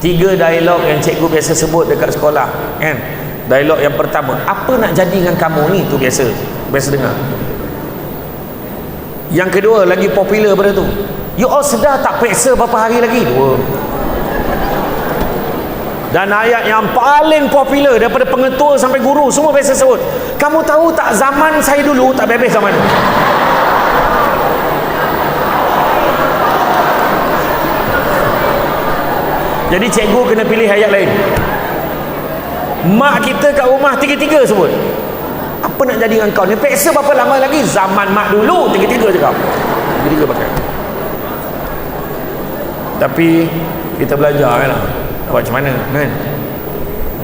3 dialog yang cikgu biasa sebut dekat sekolah, kan? Dialog yang pertama, apa nak jadi dengan kamu ni, tu biasa dengar. Yang kedua lagi popular pada tu, you all sedar tak peksa berapa hari lagi? 2. Dan ayat yang paling popular daripada pengetua sampai guru semua biasa sebut, kamu tahu tak zaman saya dulu tak bebas zaman tu. Jadi cikgu kena pilih ayat lain. Mak kita kat rumah 3-3 sebut, apa nak jadi dengan kau ni, peksa berapa lama lagi, zaman mak dulu 3-3 cakap, 3-3 pakai. Tapi kita belajar kan, nak buat macam mana kan.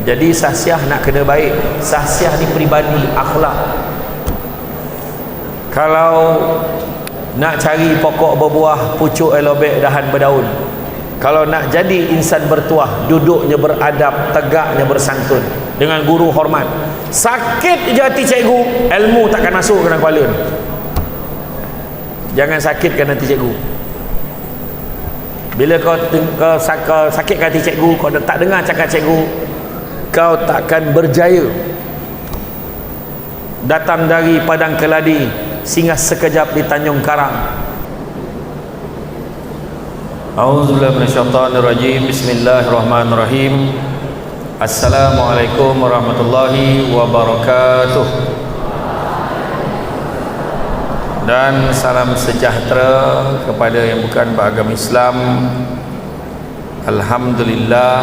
Jadi sahsiah nak kena baik. Sahsiah ni peribadi, akhlak. Kalau nak cari pokok berbuah, pucuk elobek, dahan berdaun. Kalau nak jadi insan bertuah, duduknya beradab, tegaknya bersantun, dengan guru hormat. Sakit je hati cikgu, ilmu takkan masuk ke dalam kepala. Jangan sakitkan hati cikgu. Bila kau sakitkan hati cikgu, kau tak dengar cakap cikgu, kau takkan berjaya. Datang dari Padang Keladi, singgah sekejap di Tanjung Karang. A'udzubillahi minasyaitonirrajim. Bismillahirrahmanirrahim. Assalamualaikum warahmatullahi wabarakatuh. Dan salam sejahtera kepada yang bukan beragama Islam. Alhamdulillah,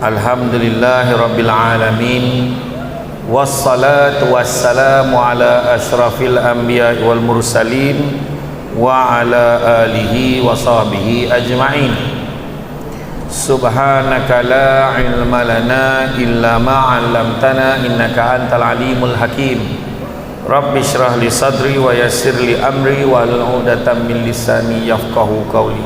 alhamdulillahi rabbil alamin. Wassalatu wassalamu ala asyrafil anbiya wal mursalin wa ala alihi wa sahbihi ajma'in. Subhanaka la ilma lana illa ma 'allamtana innaka antal alimul hakim. Rabbi shrah li sadri wa yassir li amri wa hlul 'uqdatam min lisani yafqahu qawli.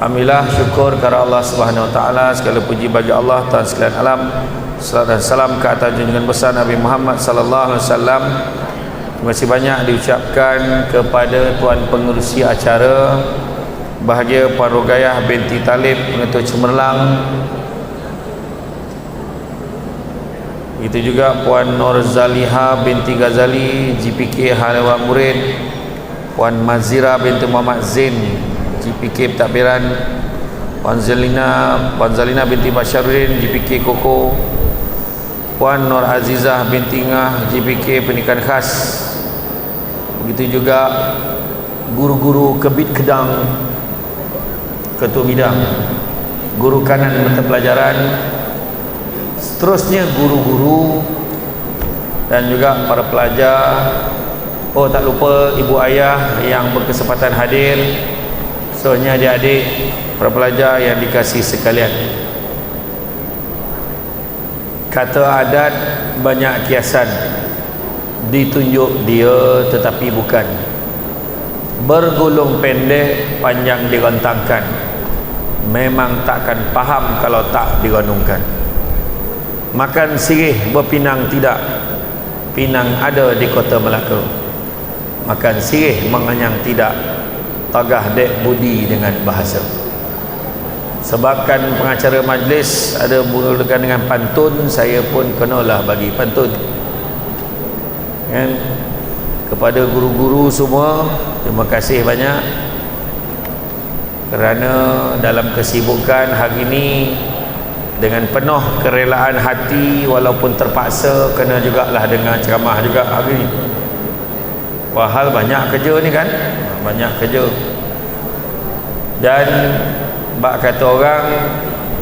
Alhamdulillah, syukur kepada Allah Subhanahu wa taala, segala puji bagi Allah Tuhan sekalian alam. Salam dan salam ke atas junjungan besar Nabi Muhammad sallallahu alaihi wasallam. Terima kasih banyak diucapkan kepada Tuan Pengerusi acara, Bahagia Puan Rogayah binti Talib, Pengetua Cemerlang. Begitu juga Puan Nur Zaliha binti Ghazali, GPK Halawan Murid. Puan Mazira binti Muhammad Zain, GPK Pentadbiran. Puan Zalina binti Basharuddin, GPK Koko. Puan Nur Azizah binti Ngah, GPK Pendidikan Khas. Begitu juga guru-guru Kebit Kedang, Ketua Bidang, guru kanan mata pelajaran, seterusnya guru-guru dan juga para pelajar. Oh, tak lupa ibu ayah yang berkesempatan hadir, seterusnya adik-adik, para pelajar yang dikasihi sekalian. Kata adat banyak kiasan, ditunjuk dia tetapi bukan. Bergulung pendek, panjang digontangkan. Memang takkan faham kalau tak digonongkan. Makan sirih berpinang tidak, pinang ada di kota Melaka. Makan sirih menganyang tidak, tagah dek budi dengan bahasa. Sebabkan pengacara majlis ada mulakan dengan pantun, saya pun kenalah bagi pantun. Kan? Kepada guru-guru semua, terima kasih banyak kerana dalam kesibukan hari ini dengan penuh kerelaan hati, walaupun terpaksa, kena jugalah dengar ceramah juga hari ini. Wahal banyak kerja ni kan, banyak kerja. Dan bak kata orang,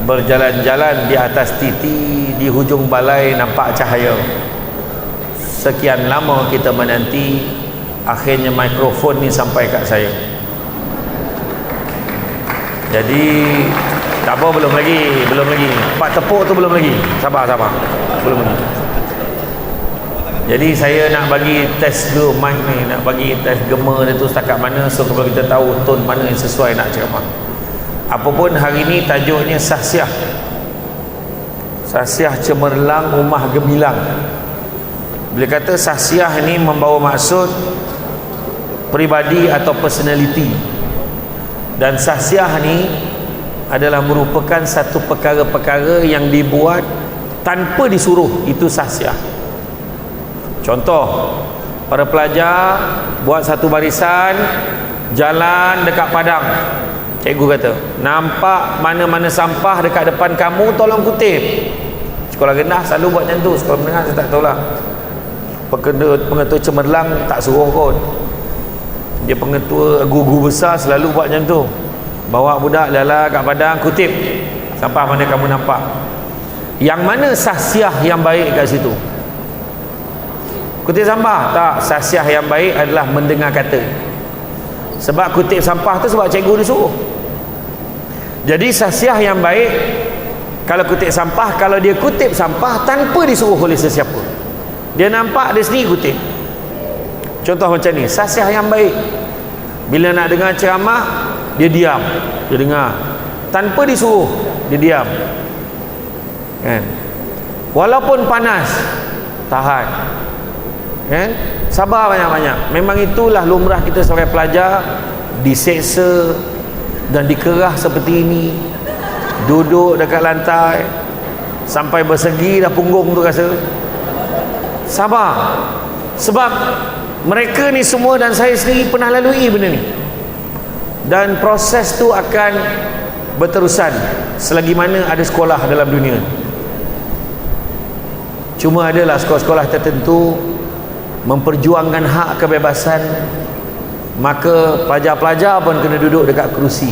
berjalan-jalan di atas titi, di hujung balai nampak cahaya. Sekian lama kita menanti, akhirnya mikrofon ni sampai kat saya. Jadi tak apa, belum lagi. Pak tepuk tu belum lagi. Sabar. Belum lagi. Jadi saya nak bagi test dulu mic ni, nak bagi test gema dia tu setakat mana, so kalau kita tahu tone mana yang sesuai nak ceramah. Apapun hari ni tajuknya Sahsiah. Sahsiah Cemerlang Umah Gemilang. Bila kata sahsiah ni membawa maksud pribadi atau personality. Dan sahsiah ni adalah merupakan satu perkara-perkara yang dibuat tanpa disuruh. Itu sahsiah. Contoh, para pelajar buat satu barisan, jalan dekat padang. Cikgu kata, nampak mana-mana sampah dekat depan kamu, tolong kutip. Sekolah rendah selalu buat macam tu. Sekolah menengah saya tak tahulah. Pengetua cemerlang tak suruh kot. Dia pengetua guru besar selalu buat macam tu. Bawa budak jalan kat padang, kutip sampah mana kamu nampak. Yang mana sahsiah yang baik kat situ? Kutip sampah? Tak. Sahsiah yang baik adalah mendengar kata. Sebab kutip sampah tu sebab cikgu disuruh. Jadi sahsiah yang baik kalau kutip sampah, kalau dia kutip sampah tanpa disuruh oleh sesiapa. Dia nampak, dia sendiri kutip. Contoh macam ni, sahsiah yang baik. Bila nak dengar ceramah, dia diam, dia dengar tanpa disuruh, dia diam kan? Walaupun panas, tahan kan? Sabar banyak-banyak. Memang itulah lumrah kita sebagai pelajar, diseksa dan dikerah seperti ini, duduk dekat lantai sampai bersegi dah punggung tu rasa. Sabar. Sebab mereka ni semua dan saya sendiri pernah lalui benda ni. Dan proses tu akan berterusan selagi mana ada sekolah dalam dunia. Cuma adalah sekolah-sekolah tertentu memperjuangkan hak kebebasan, maka pelajar-pelajar pun kena duduk dekat kerusi.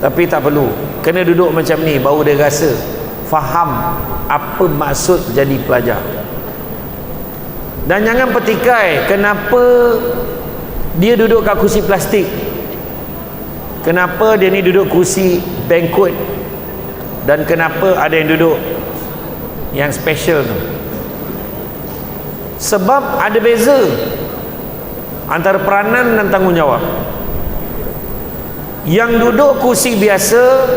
Tapi tak perlu, kena duduk macam ni baru dia rasa faham apa maksud jadi pelajar. Dan jangan petikai kenapa dia duduk kat kursi plastik, kenapa dia ni duduk kursi banquet, dan kenapa ada yang duduk yang special tu. Sebab ada beza antara peranan dan tanggungjawab. Yang duduk kursi biasa,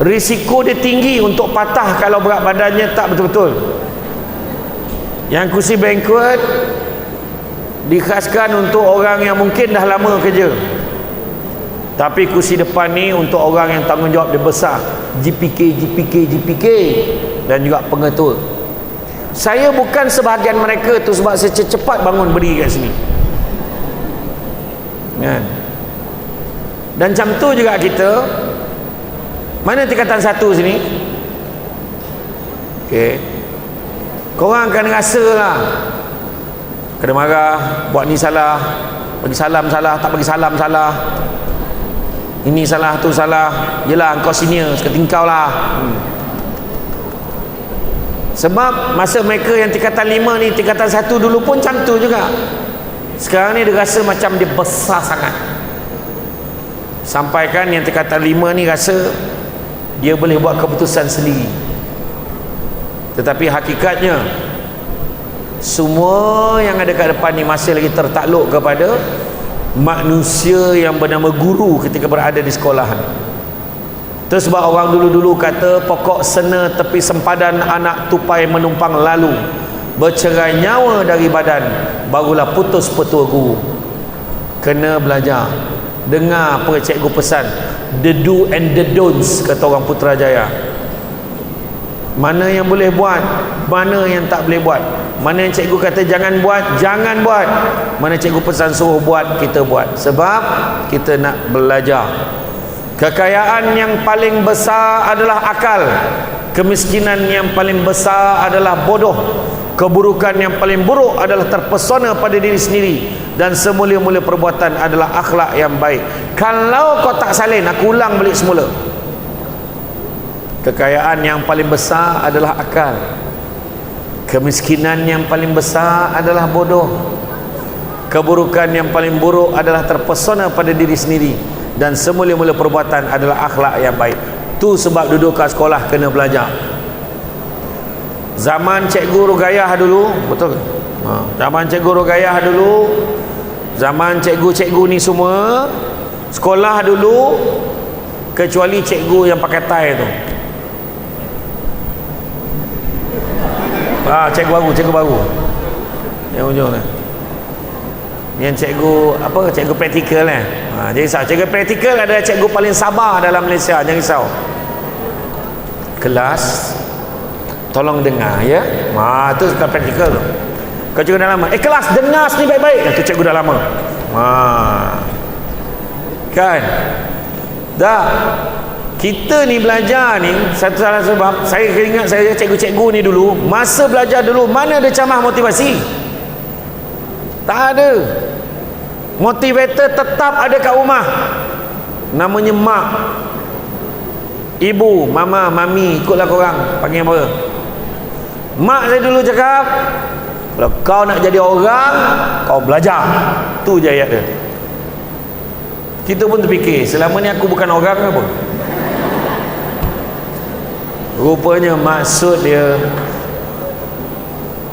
risiko dia tinggi untuk patah kalau berat badannya tak betul-betul. Yang kursi banquet dikhaskan untuk orang yang mungkin dah lama kerja. Tapi kursi depan ni untuk orang yang tanggungjawab dia besar, GPK dan juga pengetua. Saya bukan sebahagian mereka tu sebab saya cepat bangun berdiri kat sini kan? Dan macam tu juga kita. Mana tingkatan 1 sini? Okey, korang akan rasa lah kena marah, buat ni salah, bagi salam salah, tak bagi salam salah, ini salah, tu salah. Yelah, engkau senior, seperti engkau lah. Sebab masa mereka yang tingkatan 5 ni, tingkatan 1 dulu pun macam tu juga. Sekarang ni dia rasa macam dia besar sangat. Sampaikan yang tingkatan 5 ni rasa dia boleh buat keputusan sendiri. Tetapi hakikatnya semua yang ada kat depan ni masih lagi tertakluk kepada manusia yang bernama guru ketika berada di sekolahan. Itu sebab orang dulu-dulu kata pokok sena tepi sempadan anak tupai menumpang lalu, bercerai nyawa dari badan barulah putus petua guru. Kena belajar, dengar apa cikgu pesan, the do and the don'ts kata orang Putrajaya. Mana yang boleh buat, mana yang tak boleh buat, mana yang cikgu kata jangan buat, jangan buat, mana cikgu pesan suruh buat, kita buat. Sebab kita nak belajar. Kekayaan yang paling besar adalah akal, kemiskinan yang paling besar adalah bodoh, keburukan yang paling buruk adalah terpesona pada diri sendiri, dan semulia-mulia perbuatan adalah akhlak yang baik. Kalau kau tak salin, aku ulang balik semula. Kekayaan yang paling besar adalah akal, kemiskinan yang paling besar adalah bodoh, keburukan yang paling buruk adalah terpesona pada diri sendiri, dan semulia-mulia perbuatan adalah akhlak yang baik. Tu sebab duduk kat sekolah kena belajar. Zaman cikgu Rugayah dulu, betul ke? Zaman cikgu Rugayah dulu, zaman cikgu-cikgu ni semua, sekolah dulu, kecuali cikgu yang pakai tie tu. Cikgu baru yang ujung ni. Yang cikgu apa, cikgu praktikal kan. Jangan risau, cikgu praktikal adalah cikgu paling sabar dalam Malaysia. Jangan risau. Kelas tolong dengar ya. Tu sekolah praktikal tu. Kau cikgu dah lama. Kelas dengar sini baik-baik. Tu cikgu dah lama. Kan? Dah. Kita ni belajar ni, satu salah sebab saya ingat saya cikgu-cikgu ni dulu, masa belajar dulu mana ada ceramah motivasi? Tak ada. Motivator tetap ada kat rumah. Namanya mak, ibu, mama, mami, ikutlah korang panggil apa. Mak saya dulu cakap, kalau kau nak jadi orang, kau belajar. Tu je ayat dia. Kita pun terfikir, selama ni aku bukan orang ke apa? Rupanya maksud dia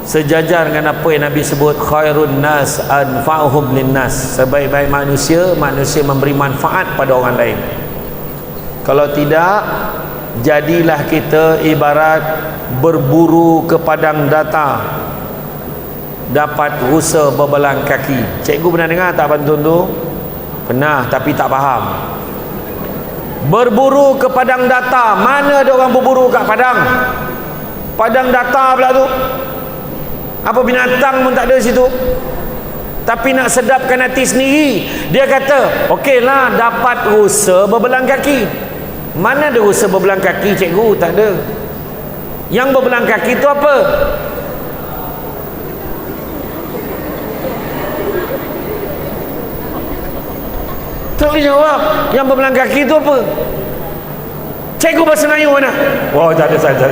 sejajar dengan apa yang Nabi sebut, khairun nas anfa'uhum linnas. Sebaik-baik manusia, manusia memberi manfaat pada orang lain. Kalau tidak, jadilah kita ibarat berburu ke padang data, dapat rusa berbelang kaki. Cikgu pernah dengar tak pantun tu? Pernah, tapi tak faham. Berburu ke padang data. Mana ada orang berburu kat padang? Padang data pula tu. Apa binatang pun tak ada situ. Tapi nak sedapkan hati sendiri, dia kata, okeylah dapat rusa berbelang kaki. Mana ada rusa berbelang kaki cikgu? Tak ada. Yang berbelang kaki tu apa? Tak boleh jawab. Yang berbelang kaki tu apa? Cikgu bahasa Melayu mana? Oh, tak ada saja.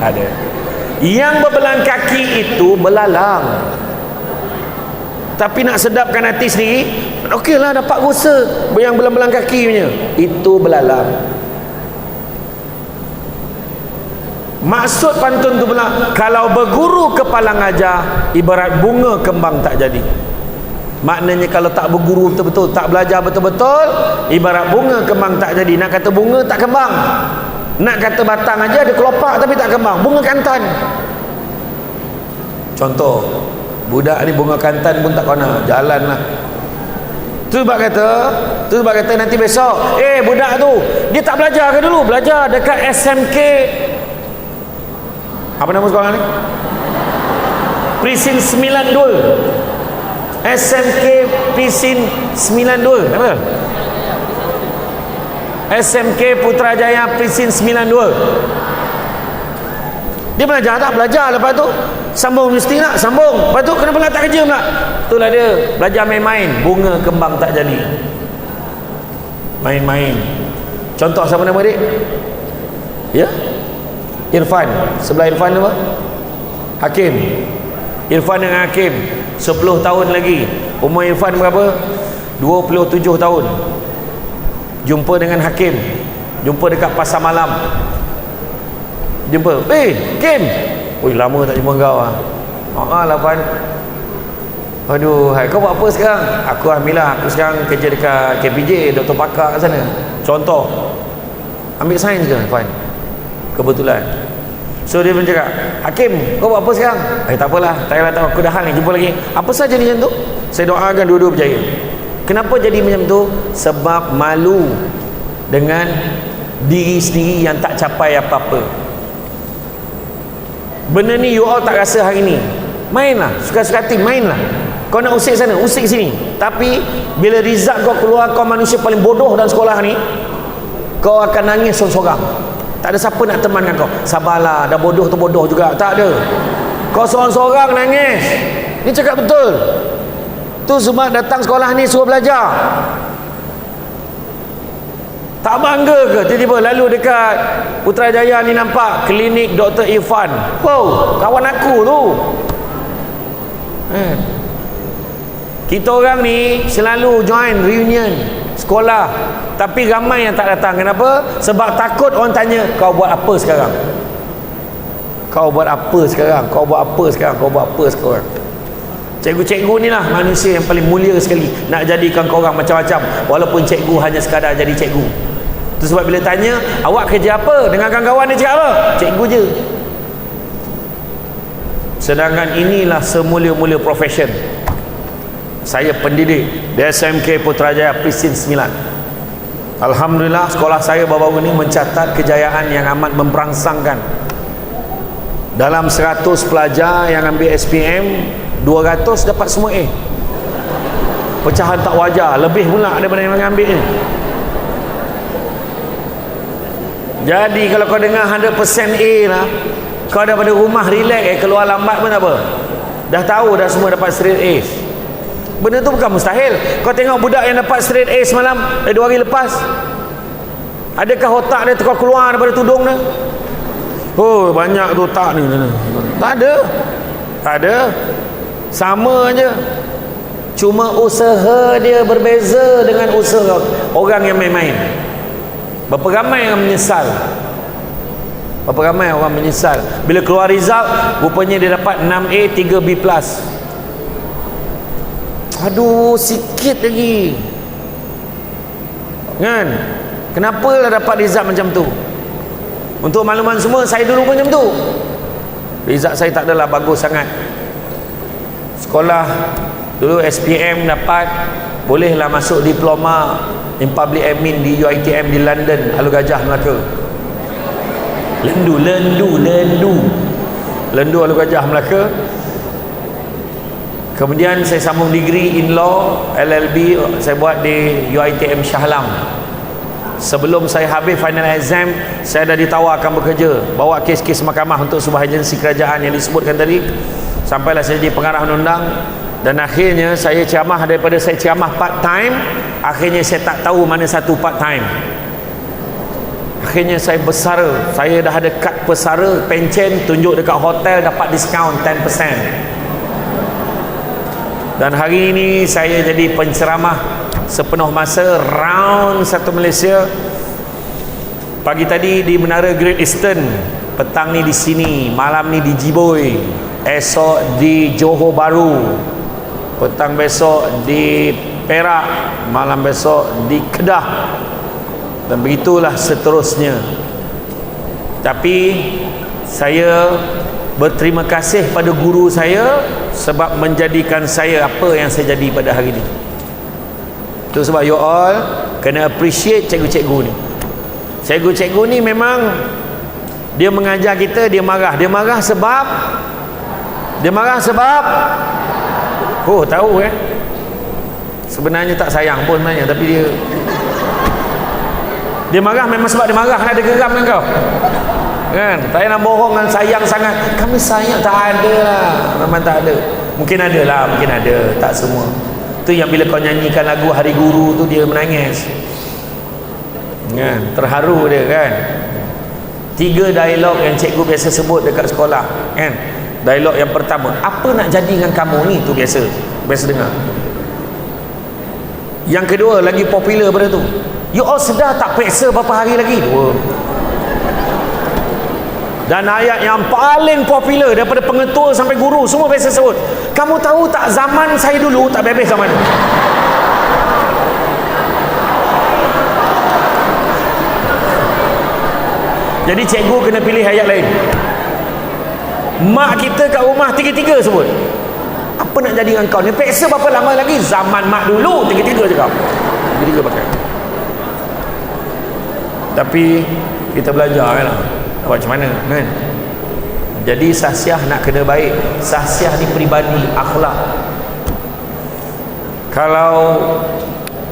Ada. Yang berbelang kaki itu belalang. Tapi nak sedapkan hati sendiri, okeylah dapat rusa yang belang-belang kaki punya. Itu belalang. Maksud pantun tu pula, kalau berguru kepala ngajar, ibarat bunga kembang tak jadi. Maknanya kalau tak berguru betul-betul, tak belajar betul-betul, ibarat bunga kembang tak jadi. Nak kata bunga tak kembang, nak kata batang aja ada kelopak tapi tak kembang. Bunga kantan. Contoh, budak ni bunga kantan pun tak kena, jalanlah. Tu sebab kata nanti besok, budak tu dia tak belajar ke dulu? Belajar dekat SMK, apa nama sekolah ni? Presin 92. SMK Presin 92. Apa? SMK Putrajaya Presin 92. Dia belajar tak? Belajar. Lepas tu sambung universiti nak? Sambung. Lepas tu kenapa tak kerja pula? Itulah dia. Belajar main-main. Bunga kembang tak jadi. Main-main. Contoh siapa nama dia? Ya? Irfan. Sebelah Irfan apa? Hakim. Irfan dengan Hakim 10 tahun lagi. Umur Irfan berapa? 27 tahun. Jumpa dengan Hakim, jumpa dekat pasar malam. Jumpa, Hakim, oi lama tak jumpa kau lah. Lah Fan. Aduh, hai, kau buat apa sekarang? Aku alhamdulillah, aku sekarang kerja dekat KPJ, doktor pakar kat sana. Contoh, ambil sains ke Fan? Kebetulan. So dia pun cakap, Hakim, kau buat apa sekarang? Tak apalah, tak payah tahu, aku dah hang ni, jumpa lagi. Apa saja ni macam tu? Saya doakan dua-dua berjaya. Kenapa jadi macam tu? Sebab malu dengan diri sendiri yang tak capai apa-apa. Benda ni you all tak rasa hari ni. Mainlah, suka-suka hati, mainlah. Kau nak usik sana, usik sini. Tapi bila result kau keluar, kau manusia paling bodoh dalam sekolah ni, kau akan nangis seorang-seorang. Tak ada siapa nak temankan kau. Sabarlah, dah bodoh tu bodoh juga. Tak ada. Kau seorang-seorang nangis. Ni cakap betul. Tu sebab datang sekolah ni suruh belajar. Tak bangga ke tiba-tiba lalu dekat Putrajaya ni nampak klinik Dr. Irfan. Wow, kawan aku tu. Kita orang ni selalu join reunion sekolah, tapi ramai yang tak datang. Kenapa? Sebab takut orang tanya, kau buat apa sekarang? Kau buat apa sekarang? Kau buat apa sekarang? Kau buat apa sekarang? Cikgu-cikgu ni lah manusia yang paling mulia sekali. Nak jadikan korang macam-macam, walaupun cikgu hanya sekadar jadi cikgu. Itu sebab bila tanya, awak kerja apa? Dengan kawan-kawan dia cakap apa? Cikgu je. Sedangkan inilah semulia-mulia profession. Saya pendidik di SMK Putrajaya Pristin 9. Alhamdulillah sekolah saya baru-baru ini mencatat kejayaan yang amat memperangsangkan. Dalam 100 pelajar yang ambil SPM, 200 dapat semua A. Pecahan tak wajar, lebih pula daripada yang ambil ni. Jadi kalau kau dengar 100% A lah, kau daripada rumah relax, keluar lambat pun tak apa. Dah tahu dah semua dapat straight A. Benda tu bukan mustahil. Kau tengok budak yang dapat straight A semalam, 2 hari lepas, adakah otak dia keluar daripada tudung dia? Oh, banyak tu otak ni. Tak ada. Tak ada. Sama aja. Cuma usaha dia berbeza dengan usaha orang yang main-main. Berapa ramai yang menyesal? Berapa ramai orang menyesal bila keluar result rupanya dia dapat 6A 3B+. Aduh, sikit lagi kan? Kenapa lah dapat result macam tu? Untuk makluman semua, saya dulu pun macam tu. Result saya tak adalah bagus sangat. Sekolah dulu SPM dapat, bolehlah masuk diploma in public admin di UiTM di London, Alur Gajah, Melaka. Lendu Alur Gajah, Melaka. Kemudian saya sambung degree in law, LLB saya buat di UiTM Shah Alam. Sebelum saya habis final exam, saya dah ditawarkan bekerja, bawa kes-kes mahkamah untuk sebuah agensi kerajaan yang disebutkan tadi. Sampailah saya jadi pengarah undang-undang, dan akhirnya saya ceramah, daripada saya ceramah part time, akhirnya saya tak tahu mana satu part time. Akhirnya saya bersara, saya dah ada kad pesara, pencen, tunjuk dekat hotel dapat diskaun 10%. Dan hari ini saya jadi penceramah sepenuh masa round satu Malaysia. Pagi tadi di Menara Great Eastern, petang ni di sini, malam ni di Jiboi, esok di Johor Bahru, petang besok di Perak, malam besok di Kedah, dan begitulah seterusnya. Tapi saya berterima kasih pada guru saya sebab menjadikan saya apa yang saya jadi pada hari ini. Itu sebab you all kena appreciate cikgu-cikgu ni. Cikgu-cikgu ni memang dia mengajar kita, dia marah sebab oh tahu sebenarnya tak sayang pun sebenarnya, tapi dia marah memang sebab dia marah, nak ada geram dengan kau kan. Tak payah nak bohong dengan sayang sangat. Kami sayang, tak ada lah, memang tak ada. Mungkin ada lah, mungkin ada, tak semua. Tu yang bila kau nyanyikan lagu Hari Guru tu dia menangis kan, terharu dia kan. 3 dialog yang cikgu biasa sebut dekat sekolah kan. Dialog yang pertama, apa nak jadi dengan kamu ni, tu biasa dengar. Yang kedua lagi popular pada tu, you all sedar tak peksa berapa hari lagi? 2. Dan ayat yang paling popular daripada pengetua sampai guru semua biasa sebut, kamu tahu tak zaman saya dulu tak bebas zaman tu. Jadi cikgu kena pilih ayat lain. Mak kita kat rumah 3-3 sebut, apa nak jadi dengan kau ni, peksa berapa lama lagi, zaman mak dulu 3-3 cakap, 3-3 pakai. Tapi kita belajar kan, macam mana kan. Jadi sahsiah nak kena baik. Sahsiah ni peribadi, akhlak. Kalau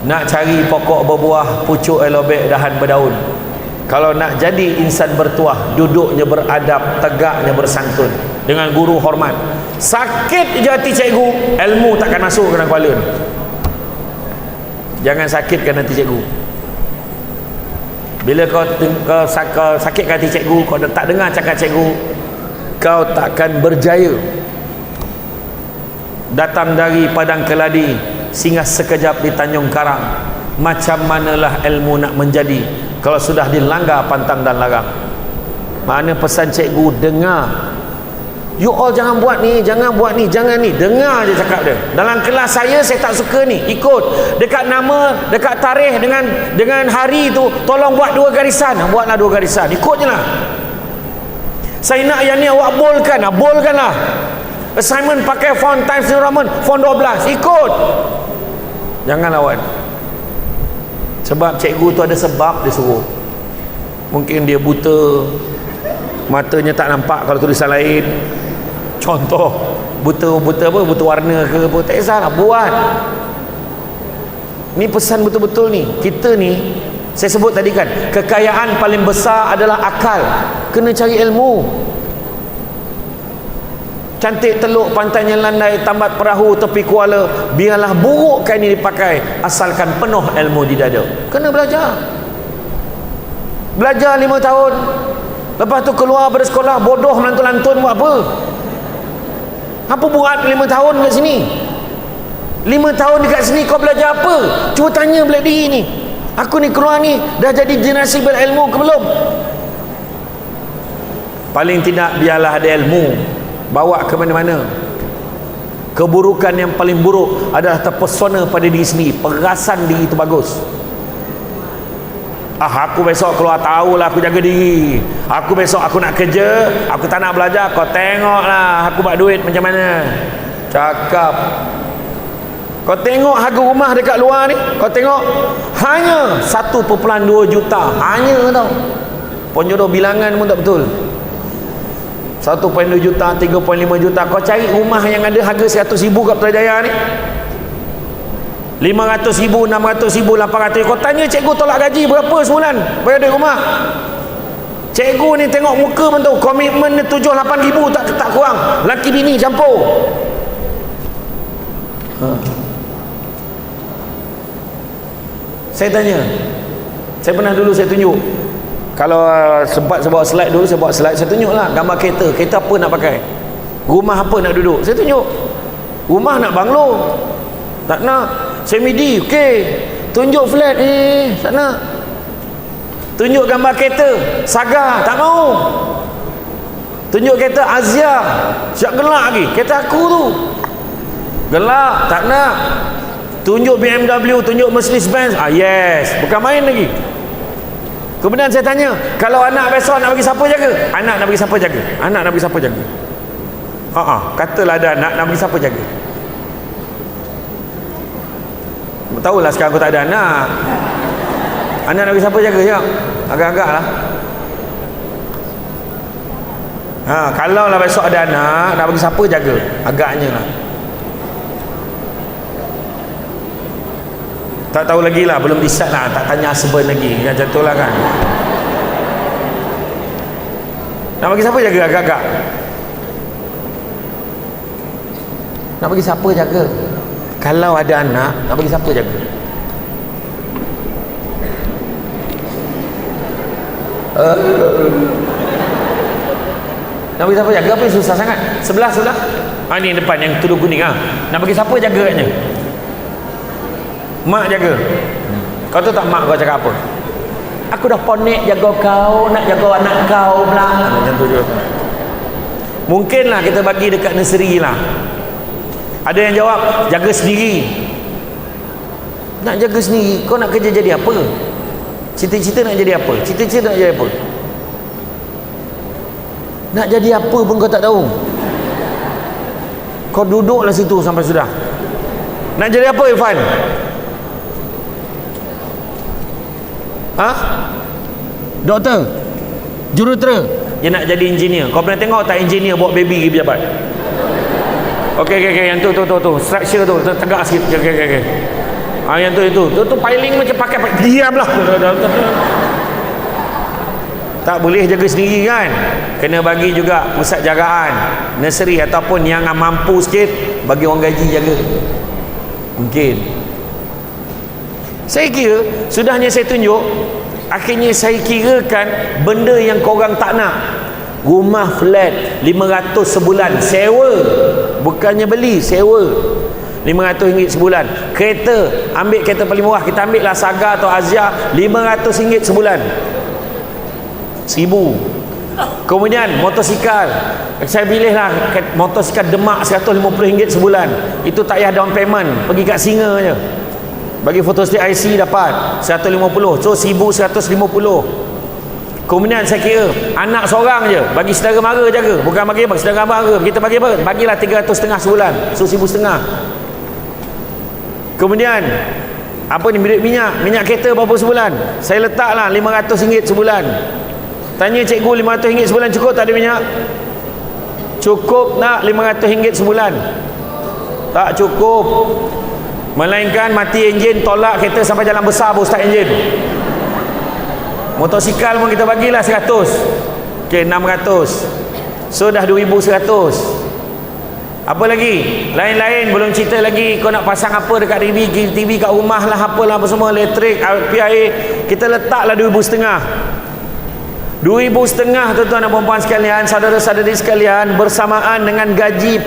nak cari pokok berbuah, pucuk elobek, dahan berdaun. Kalau nak jadi insan bertuah, duduknya beradab, tegaknya bersantun, dengan guru hormat. Sakit je hati cikgu, ilmu takkan masuk ke dalam kepala. Jangan sakitkan hati cikgu. Bila kau sakit hati cikgu, kau tak dengar cakap cikgu, kau takkan berjaya. Datang dari Padang Keladi, singgah sekejap di Tanjung Karang. Macam manalah ilmu nak menjadi kalau sudah dilanggar pantang dan larang. Mana pesan cikgu, dengar. You all jangan buat ni, jangan buat ni, jangan ni. Dengar je cakap dia. Dalam kelas saya tak suka ni, ikut. Dekat nama, dekat tarikh dengan hari tu, tolong buat 2 garisan. Buatlah 2 garisan, ikut je lah. Saya nak yang ni awak bolkan lah. Assignment pakai font Times New Roman, font 12, ikut. Jangan lawan. Sebab cikgu tu ada sebab dia suruh. Mungkin dia buta, matanya tak nampak kalau tulisan lain. Contoh, buta apa? Buta warna ke apa? Tak kisahlah, buat. Ni pesan betul-betul ni. Kita ni, saya sebut tadi kan, kekayaan paling besar adalah akal. Kena cari ilmu. Cantik teluk, pantainya landai, tambat perahu tepi kuala, biarlah buruk kain ini dipakai, asalkan penuh ilmu di dada. Kena belajar. Belajar 5 tahun, lepas tu keluar pada sekolah bodoh melantun-lantun buat apa? Apa buat 5 tahun kat sini? 5 tahun dekat sini kau belajar apa? Cuba tanya balik diri ni. Aku ni keluar ni dah jadi generasi berilmu ke belum? Paling tidak biarlah ada ilmu, bawa ke mana-mana. Keburukan yang paling buruk adalah terpesona pada diri sendiri. Perasan diri itu bagus. Aku besok keluar, tahulah aku jaga diri. Aku besok aku nak kerja, aku tak nak belajar. Kau tengoklah aku buat duit macam mana. Cakap. Kau tengok harga rumah dekat luar ni, kau tengok hanya 1.2 juta. Hanya tau. Penjodoh bilangan pun tak betul. 1.2 juta, 3.5 juta. Kau cari rumah yang ada harga 100,000 kat Putrajaya ni, 500,000, 600,000, 800,000. Kau tanya cikgu tolak gaji berapa sebulan bayar duit rumah. Cikgu ni tengok muka pun tahu komitmen dia 7-8 ribu, tak kurang. Laki bini campur. Saya tanya, saya pernah dulu saya tunjuk, kalau sempat saya bawa slide dulu, saya bawa slide, saya tunjuklah gambar kereta apa nak pakai, rumah apa nak duduk, saya tunjuk. Rumah nak banglo, tak nak. Semidi, okey. Tunjuk flat, tak nak. Tunjuk gambar kereta Saga, tak mau. Tunjuk kereta Azia, siap gelak lagi. Kereta aku tu gelak, tak nak. Tunjuk BMW, tunjuk Mercedes-Benz, yes, bukan main lagi. Kemudian saya tanya, kalau anak besok nak bagi siapa jaga? Anak nak bagi siapa jaga? Anak nak bagi siapa jaga? Katalah ada anak, nak bagi siapa jaga? Tahulah sekarang aku tak ada anak. Anak nak bagi siapa jaga? Ya, agak-agak lah. Kalau lah besok ada anak, nak bagi siapa jaga? Agaknya lah. Tak tahu lagi lah, belum decide lah, tak tanya husband lagi, macam tu lah kan. Nak bagi siapa jaga? Agak-agak nak bagi siapa jaga? Kalau ada anak, nak bagi siapa jaga? Nak bagi siapa jaga? Apa yang susah sangat? Sebelah ni depan yang tudung kuning. Nak bagi siapa jaga katnya? Mak jaga. Kau tahu tak mak kau cakap apa? Aku dah ponek jaga kau, nak jaga anak kau pula. Macam tu je. Mungkinlah kita bagi dekat nursery lah. Ada yang jawab, jaga sendiri. Nak jaga sendiri, kau nak kerja jadi apa? Cita-cita nak jadi apa? Cita-cita nak jadi apa? Nak jadi apa pun kau tak tahu. Kau duduklah situ sampai sudah. Nak jadi apa Irfan? Doktor? Jurutera? Dia nak jadi engineer. Kau pernah tengok tak engineer bawa baby pergi pejabat? Okey, yang tu structure tu tegak sikit. Okey. Yang tu piling macam pakai diamlah. Tak boleh jaga sendiri kan? Kena bagi juga pusat jagaan, nursery ataupun yang mampu sikit bagi orang gaji jaga. Mungkin. Saya kira sudahnya saya tunjuk, akhirnya saya kirakan benda yang korang tak nak. Rumah flat 500 sebulan sewa, bukannya beli, sewa. RM500 sebulan. Kereta, ambil kereta paling murah, kita ambil lah Saga atau Azia, RM500 sebulan, 1,000. Kemudian motosikal, saya pilihlah motosikal Demak RM150 sebulan. Itu tak payah down payment, pergi kat Singa je, bagi photostat IC dapat 150. So 1,150. Kemudian saya kira anak seorang je, bagi saudara mara jaga, bukan bagi apa, saudara mara kita bagi apa, bagilah 300 sebulan, so 1,500. Kemudian apa ni, minyak kereta berapa sebulan, saya letaklah RM500 sebulan. Tanya cikgu, RM500 sebulan cukup tak ada minyak? Cukup tak RM500 sebulan? Tak cukup. Melainkan mati enjin, tolak kereta sampai jalan besar baru start enjin. Motosikal pun kita bagilah 100. Okey, 600. So dah 2,100. Apa lagi? Lain-lain, belum cerita lagi kau nak pasang apa dekat TV kat rumah lah, apalah apa semua, elektrik, air. Kita letaklah 2,500. 2,500 tuan-tuan dan puan-puan sekalian, saudara-saudari sekalian, bersamaan dengan gaji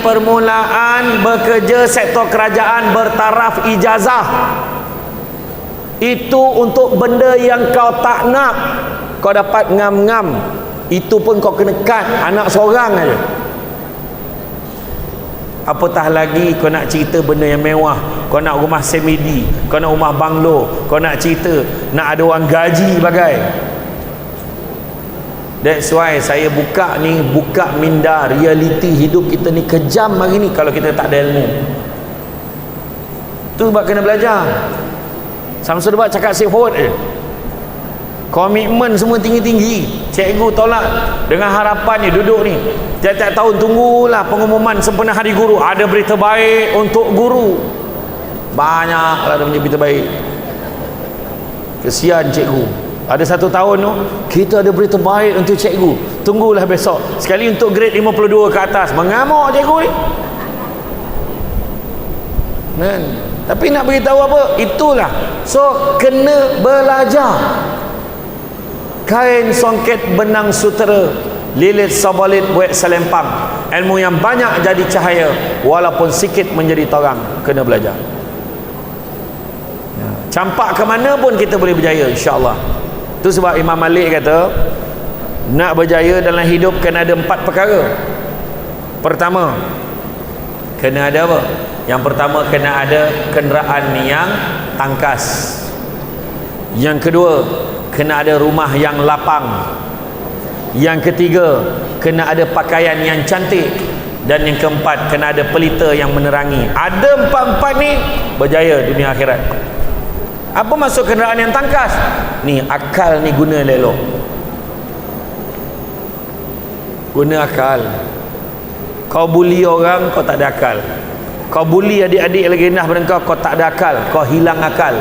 permulaan bekerja sektor kerajaan bertaraf ijazah. Itu untuk benda yang kau tak nak, kau dapat ngam-ngam. Itu pun kau kena cut, anak seorang aja. Apatah lagi kau nak cerita benda yang mewah, kau nak rumah semedi, kau nak rumah banglo, kau nak cerita nak ada orang gaji bagai. That's why saya buka minda realiti hidup kita ni kejam hari ni kalau kita tak ada ilmu. Tu sebab kena belajar. Samsul Debat cakap safe forward komitmen semua tinggi-tinggi. Cikgu tolak dengan harapan ni, duduk ni tiap-tiap tahun tunggulah pengumuman sempena hari guru, ada berita baik untuk guru. Banyaklah ada berita baik. Kesian cikgu. Ada 1 tahun tu kita ada berita baik untuk cikgu, tunggulah besok. Sekali untuk grade 52 ke atas, mengamuk cikgu ni kan? Tapi nak beritahu apa? Itulah. So kena belajar. Kain songket benang sutera, lilit sabalit buat selempang. Ilmu yang banyak jadi cahaya, walaupun sikit menjadi terang. Kena belajar. Campak ke mana pun kita boleh berjaya, insya-Allah. Itu sebab Imam Malik kata, nak berjaya dalam hidup kena ada 4 perkara. Pertama, kena ada apa? Yang pertama, kena ada kenderaan yang tangkas. Yang kedua, kena ada rumah yang lapang. Yang ketiga, kena ada pakaian yang cantik. Dan yang keempat, kena ada pelita yang menerangi. Ada 4-4 ni, berjaya dunia akhirat. Apa maksud kenderaan yang tangkas? Ni akal ni guna elok. Guna akal. Kau bully orang, kau tak ada akal. Kau bully adik-adik lagi rendah pada kau tak ada akal. Kau hilang akal.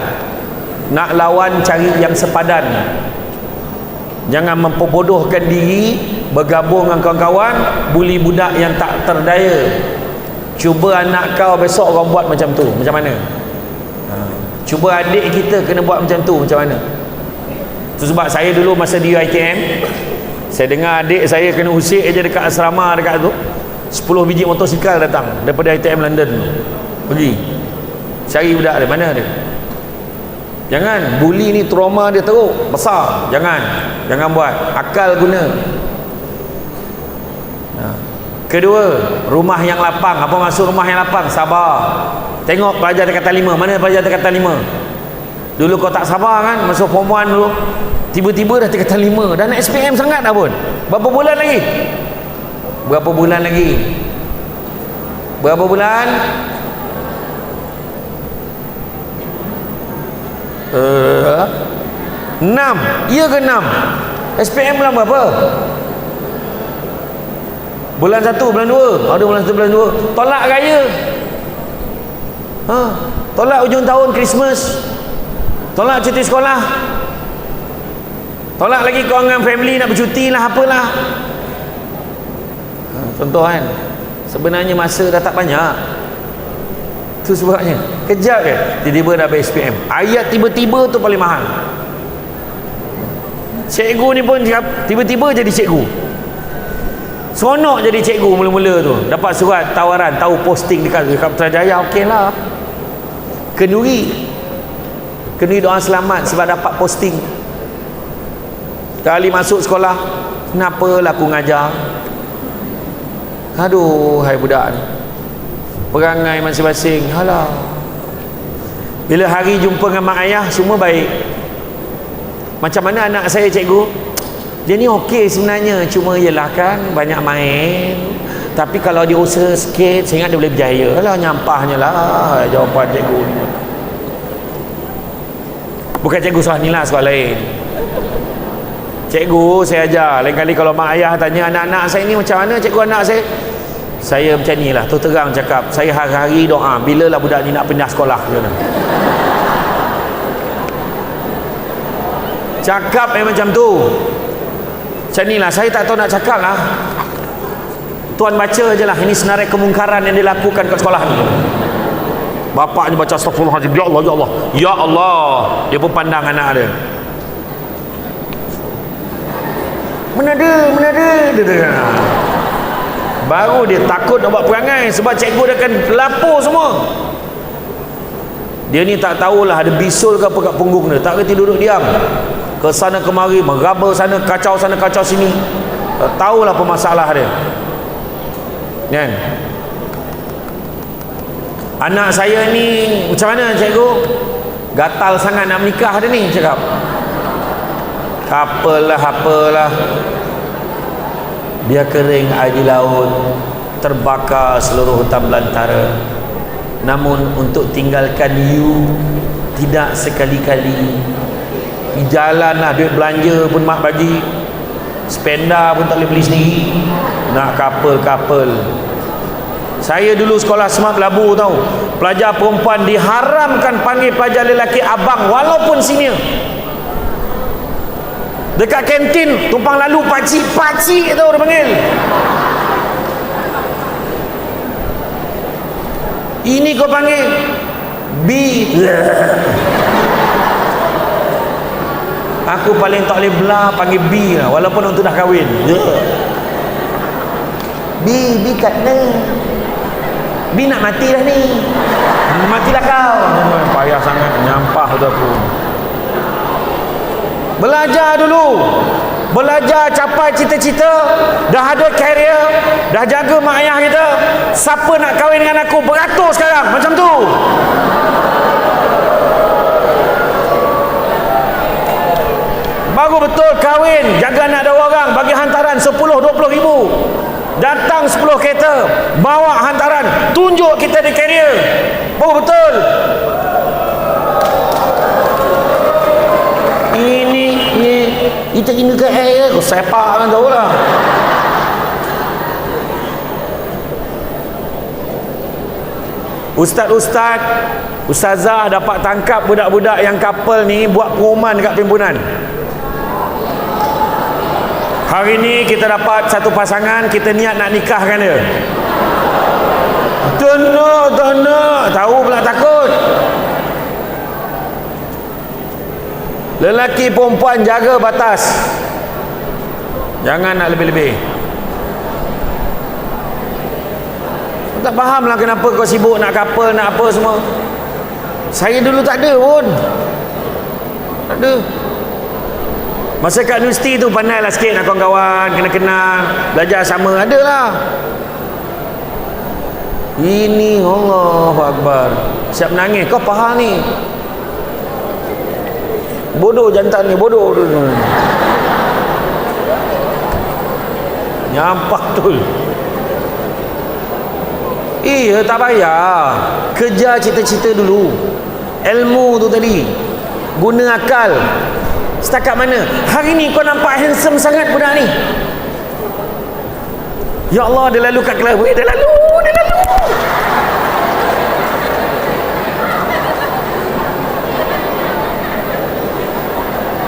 Nak lawan, cari yang sepadan. Jangan memperbodohkan diri, bergabung dengan kawan-kawan, bully budak yang tak terdaya. Cuba anak kau besok orang buat macam tu, macam mana? Cuba adik kita kena buat macam tu, macam mana? Itu sebab saya dulu masa di ITM, saya dengar adik saya kena usik je dekat asrama dekat tu. 10 biji motosikal datang daripada ITM London, pergi cari budak dia, mana dia. Jangan, bully ni trauma dia teruk besar. Jangan buat. Akal guna. Kedua, rumah yang lapang. Apa maksud rumah yang lapang? Sabar. Tengok pelajar tingkatan 5. Mana pelajar tingkatan 5? Dulu kau tak sabar kan, masuk form 1 dulu, tiba-tiba dah tingkatan 5, dah nak SPM sangat dah pun. Berapa bulan lagi? Berapa bulan? 6. Ya ke 6? SPM bulan berapa? Bulan 1, bulan 2. Ada bulan 1, bulan 2. Tolak raya. Tolak ujung tahun, Christmas. Tolak cuti sekolah. Tolak lagi kau dengan family nak bercuti lah, apalah. Contoh kan, sebenarnya masa dah tak banyak. Itu sebabnya kejap je tiba-tiba dah habis SPM. Ayat tiba-tiba tu paling mahal. Cikgu ni pun tiba-tiba jadi cikgu. Seronok jadi cikgu mula-mula tu. Dapat surat tawaran, tahu posting dekat Putrajaya, okey lah. Kenduri doa selamat sebab dapat posting. Kali masuk sekolah, kenapa lah aku ngajar? Aduh, hai budak ni, perangai masing-masing. Halah. Bila hari jumpa dengan mak ayah, semua baik. Macam mana anak saya cikgu? Dia ni okey sebenarnya, cuma yelah kan banyak main. Tapi kalau dia usaha sikit, saya ingat dia boleh berjaya lah. Nyampahnya lah jawapan cikgu ni. Bukan cikgu soal ni lah, soal lain. Cikgu saya ajar, lain kali kalau mak ayah tanya anak-anak saya ni macam mana cikgu anak saya macam ni lah, tu terang cakap, saya hari-hari doa bila lah budak ni nak pindah sekolah cakap macam tu. Macam ni lah, saya tak tahu nak cakap lah. Tuan baca je lah, ini senarai kemungkaran yang dilakukan kat sekolah ni. Bapaknya baca astagfirullahaladzim, ya Allah, ya Allah, ya Allah. Dia pun pandang anak dia. Mana dia. Baru dia takut nak buat perangai sebab cikgu dia akan lapor semua. Dia ni tak tahulah ada bisul ke apa kat punggung dia. Tak kerti duduk diam. Ke sana kemari, meraba sana kacau sini. Tak tahulah apa masalah dia. Kan? Anak saya ni macam mana cikgu? Gatal sangat nak menikah dia ni, cakap. Apalah. Dia kering air di laut, terbakar seluruh hutan belantara. Namun untuk tinggalkan you, tidak sekali-kali. Di jalan lah, duit belanja pun mak bagi, spenda pun tak boleh beli sendiri. Nak couple. Saya dulu sekolah Smart Labu tahu, pelajar perempuan diharamkan panggil pelajar lelaki abang walaupun senior. Dekat kantin tumpang lalu pakcik tu dia panggil. Ini kau panggil B. Aku paling tak boleh belah panggil B lah, walaupun untuk dah kahwin. B kat mana? B nak mati dah ni. Matilah kau. Payah sangat, nyampah tu aku. Belajar dulu, belajar capai cita-cita, dah ada karier, dah jaga mak ayah kita. Siapa nak kahwin dengan aku beratur sekarang macam tu. Baru betul kahwin, jaga anak 2 orang, bagi hantaran 10-20 ribu. Datang 10 kereta, bawa hantaran, tunjuk kita di karier. Baru betul. Ini kita kena ke air kau sepak kan tahu lah. Ustazah dapat tangkap budak-budak yang couple ni buat pengumuman dekat pimpinan. Hari ni kita dapat satu pasangan, kita niat nak nikahkan dia. Tak nak, tahu pula takut. Lelaki perempuan jaga batas, jangan nak lebih-lebih. Tak faham lah kenapa kau sibuk nak couple, nak apa semua. Saya dulu tak ada pun. Tak ada. Masa kat universiti tu pandai lah sikit nak kawan-kawan, kena kenal, belajar sama, ada lah. Ini Allahu Akbar, siap menangis. Kau faham ni, bodoh jantan ni, bodoh. Nyampah betul. Iya, tak payah. Kejar cita-cita dulu. Ilmu tu tadi, guna akal. Setakat mana? Hari ni kau nampak handsome sangat budak ni. Ya Allah, dia lalu kat kelas. Dia lalu.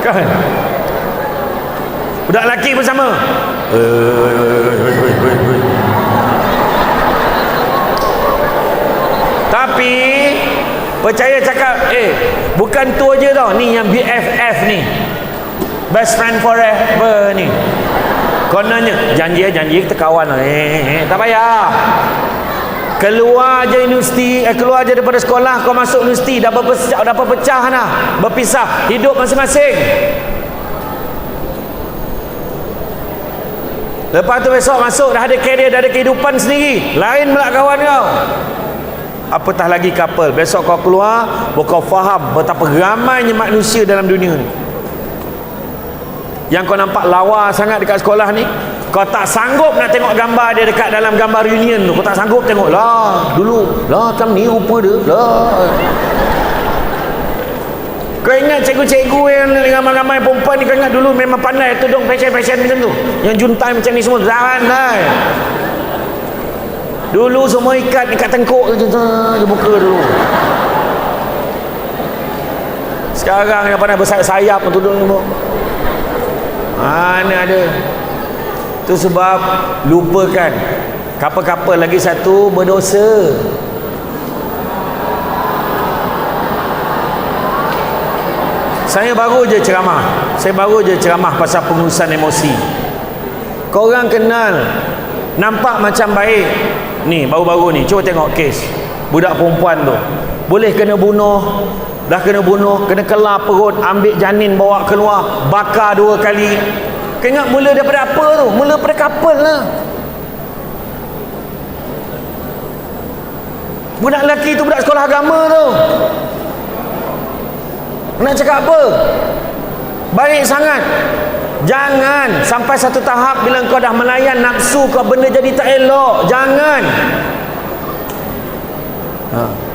Kan? Budak lelaki pun sama. Tapi percaya cakap, bukan tu aja tau, ni yang BFF ni, best friend forever ni. Kononnya janji kita kawan lah. Tak payah. Keluar je universiti, keluar je daripada sekolah, kau masuk universiti, dah berpecah dah, berpisah, hidup masing-masing. Lepas tu besok masuk, dah ada karier, dah ada kehidupan sendiri, lain pula kawan kau. Apatah lagi couple. Besok kau keluar, kau faham betapa ramainya manusia dalam dunia ni. yang kau nampak lawa sangat dekat sekolah ni, kau tak sanggup nak tengok gambar dia dekat dalam gambar reunion tu. Kau tak sanggup tengok lah dulu lah macam ni rupa dia lah. Kau ingat cikgu-cikgu yang ramai-ramai perempuan ni, kau ingat dulu memang pandai tudung fashion-fashion macam tu, yang juntai macam ni semua? Jangan. Dulu semua ikat dekat tengkuk je buka dulu. Sekarang yang pandai bersayap untuk tudung semua. Mana ada. Itu sebab lupakan. Couple-couple lagi satu berdosa. Saya baru je ceramah pasal pengurusan emosi. Korang kenal, nampak macam baik ni, baru-baru ni, cuba tengok kes budak perempuan tu boleh kena bunuh, dah kena bunuh, kena kelar perut, ambil janin bawa keluar, bakar 2 kali. Kau ingat mula daripada apa tu? Mula daripada couple lah. Budak lelaki tu budak sekolah agama tu. Nak cakap apa? Baik sangat. Jangan sampai satu tahap bila kau dah melayan nafsu kau, benda jadi tak elok. Jangan.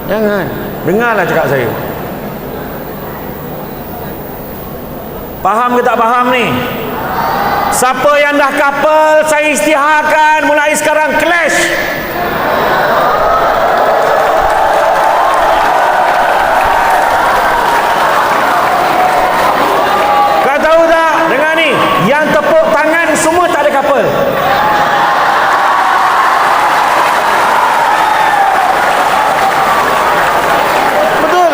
Jangan. Dengarlah cakap saya. Faham ke tak faham ni? Siapa yang dah couple, saya isytiharkan mulai sekarang clash. Kau tahu tak? Dengar ni, yang tepuk tangan semua tak ada couple. Betul.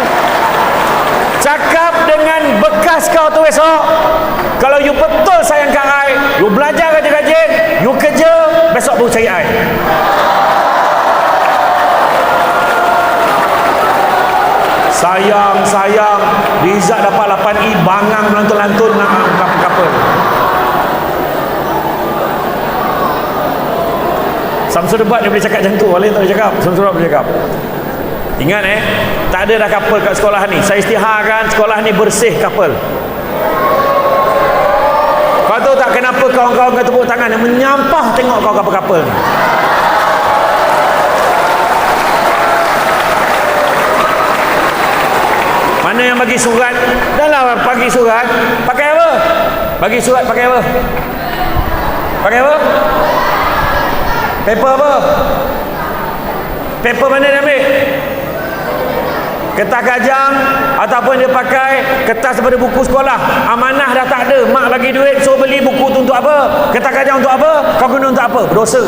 Cakap dengan bekas kau tu esok, kalau you betul sayang kat I, you belajar rajin-rajin, you kerja, besok baru cari I. Sayang Rizak dapat 8E, bangang lantun-lantun nak couple. Samsul Debat dia boleh cakap macam tu, Walid tak boleh cakap, Samsul Debat boleh cakap. Ingat tak ada dah couple kat sekolah ni. Saya isytiharkan sekolah ni bersih couple. Kau tahu tak kenapa kawan-kawan kau tepuk tangan yang menyampah tengok kau couple-couple ni? Mana yang bagi surat? Dah lah bagi surat. Pakai apa? Bagi surat pakai apa? Pakai apa? Paper apa? Paper mana dia ambil? Kertas kajang ataupun dia pakai kertas daripada buku sekolah. Amanah dah tak ada. Mak bagi duit suruh beli buku tu untuk apa? Kertas kajang untuk apa? Kau guna untuk apa? Berdosa.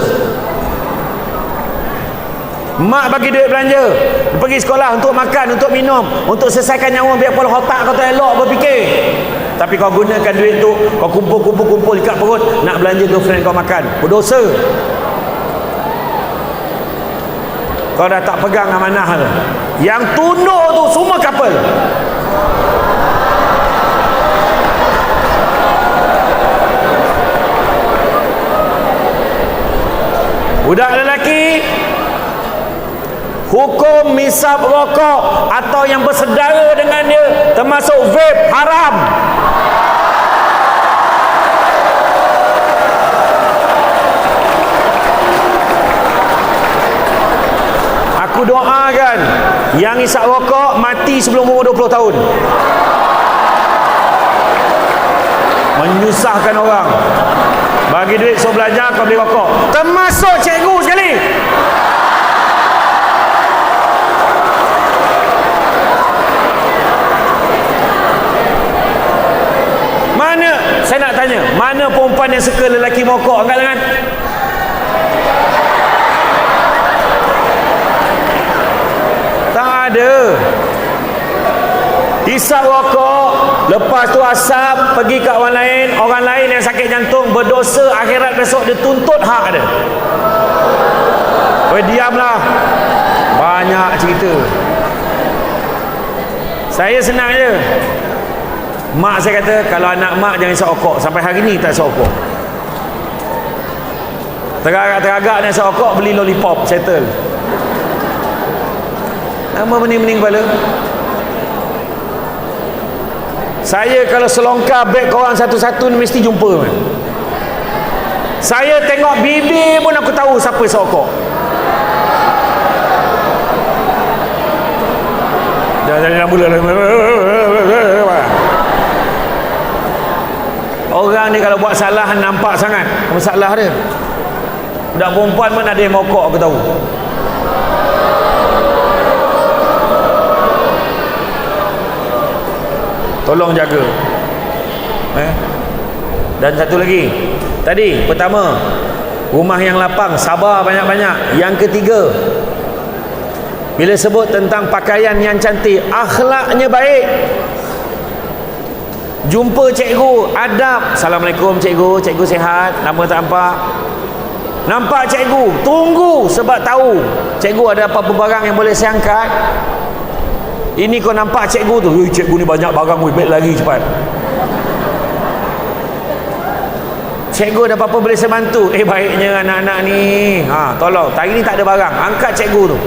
Mak bagi duit belanja, pergi sekolah untuk makan, untuk minum, untuk selesaikan nyawa biar pola otak kau tak elok berfikir. Tapi kau gunakan duit tu, kau kumpul ikat perut nak belanja girlfriend kau makan. Berdosa. Kau dah tak pegang amanah tu. Yang tunduk tu semua couple. Budak lelaki hukum misap rokok atau yang bersedara dengan dia termasuk vape haram. Aku doakan yang isap rokok mati sebelum umur 20 tahun. Menyusahkan orang. Bagi duit suruh belajar, kau beli rokok. Termasuk cikgu sekali. Saya nak tanya, mana perempuan yang suka lelaki merokok? Angkat tangan. Tak ada. Hisap rokok, lepas tu asap, pergi kat orang lain yang sakit jantung, berdosa, akhirat besok dia tuntut hak dia. Diamlah. Banyak cerita. Saya senang je. Mak saya kata, kalau anak mak jangan isap rokok. Sampai hari ni tak isap rokok. Teragak-teragak nak isap rokok, beli lollipop, settle. Nama bening-bening kepala. Saya kalau selongkar beg korang satu-satu ni mesti jumpa. Saya tengok bibir pun aku tahu siapa sokok. Jangan mula. Orang ni kalau buat salah nampak sangat masalah dia. Budak perempuan pun ada yang mokok, aku tahu. Tolong jaga. Dan satu lagi. Tadi pertama, rumah yang lapang, sabar banyak-banyak. Yang ketiga, bila sebut tentang pakaian yang cantik, akhlaknya baik. Jumpa cikgu, adab. Assalamualaikum cikgu, cikgu sihat, lama tak nampak. Nampak cikgu, tunggu, sebab tahu cikgu ada apa-apa barang yang boleh saya angkat. Ini kau nampak cikgu tu, cikgu ni banyak barang, baik lagi cepat. Cikgu ada apa-apa boleh saya bantu? Baiknya anak-anak ni, tolong, hari ni tak ada barang, angkat cikgu tu.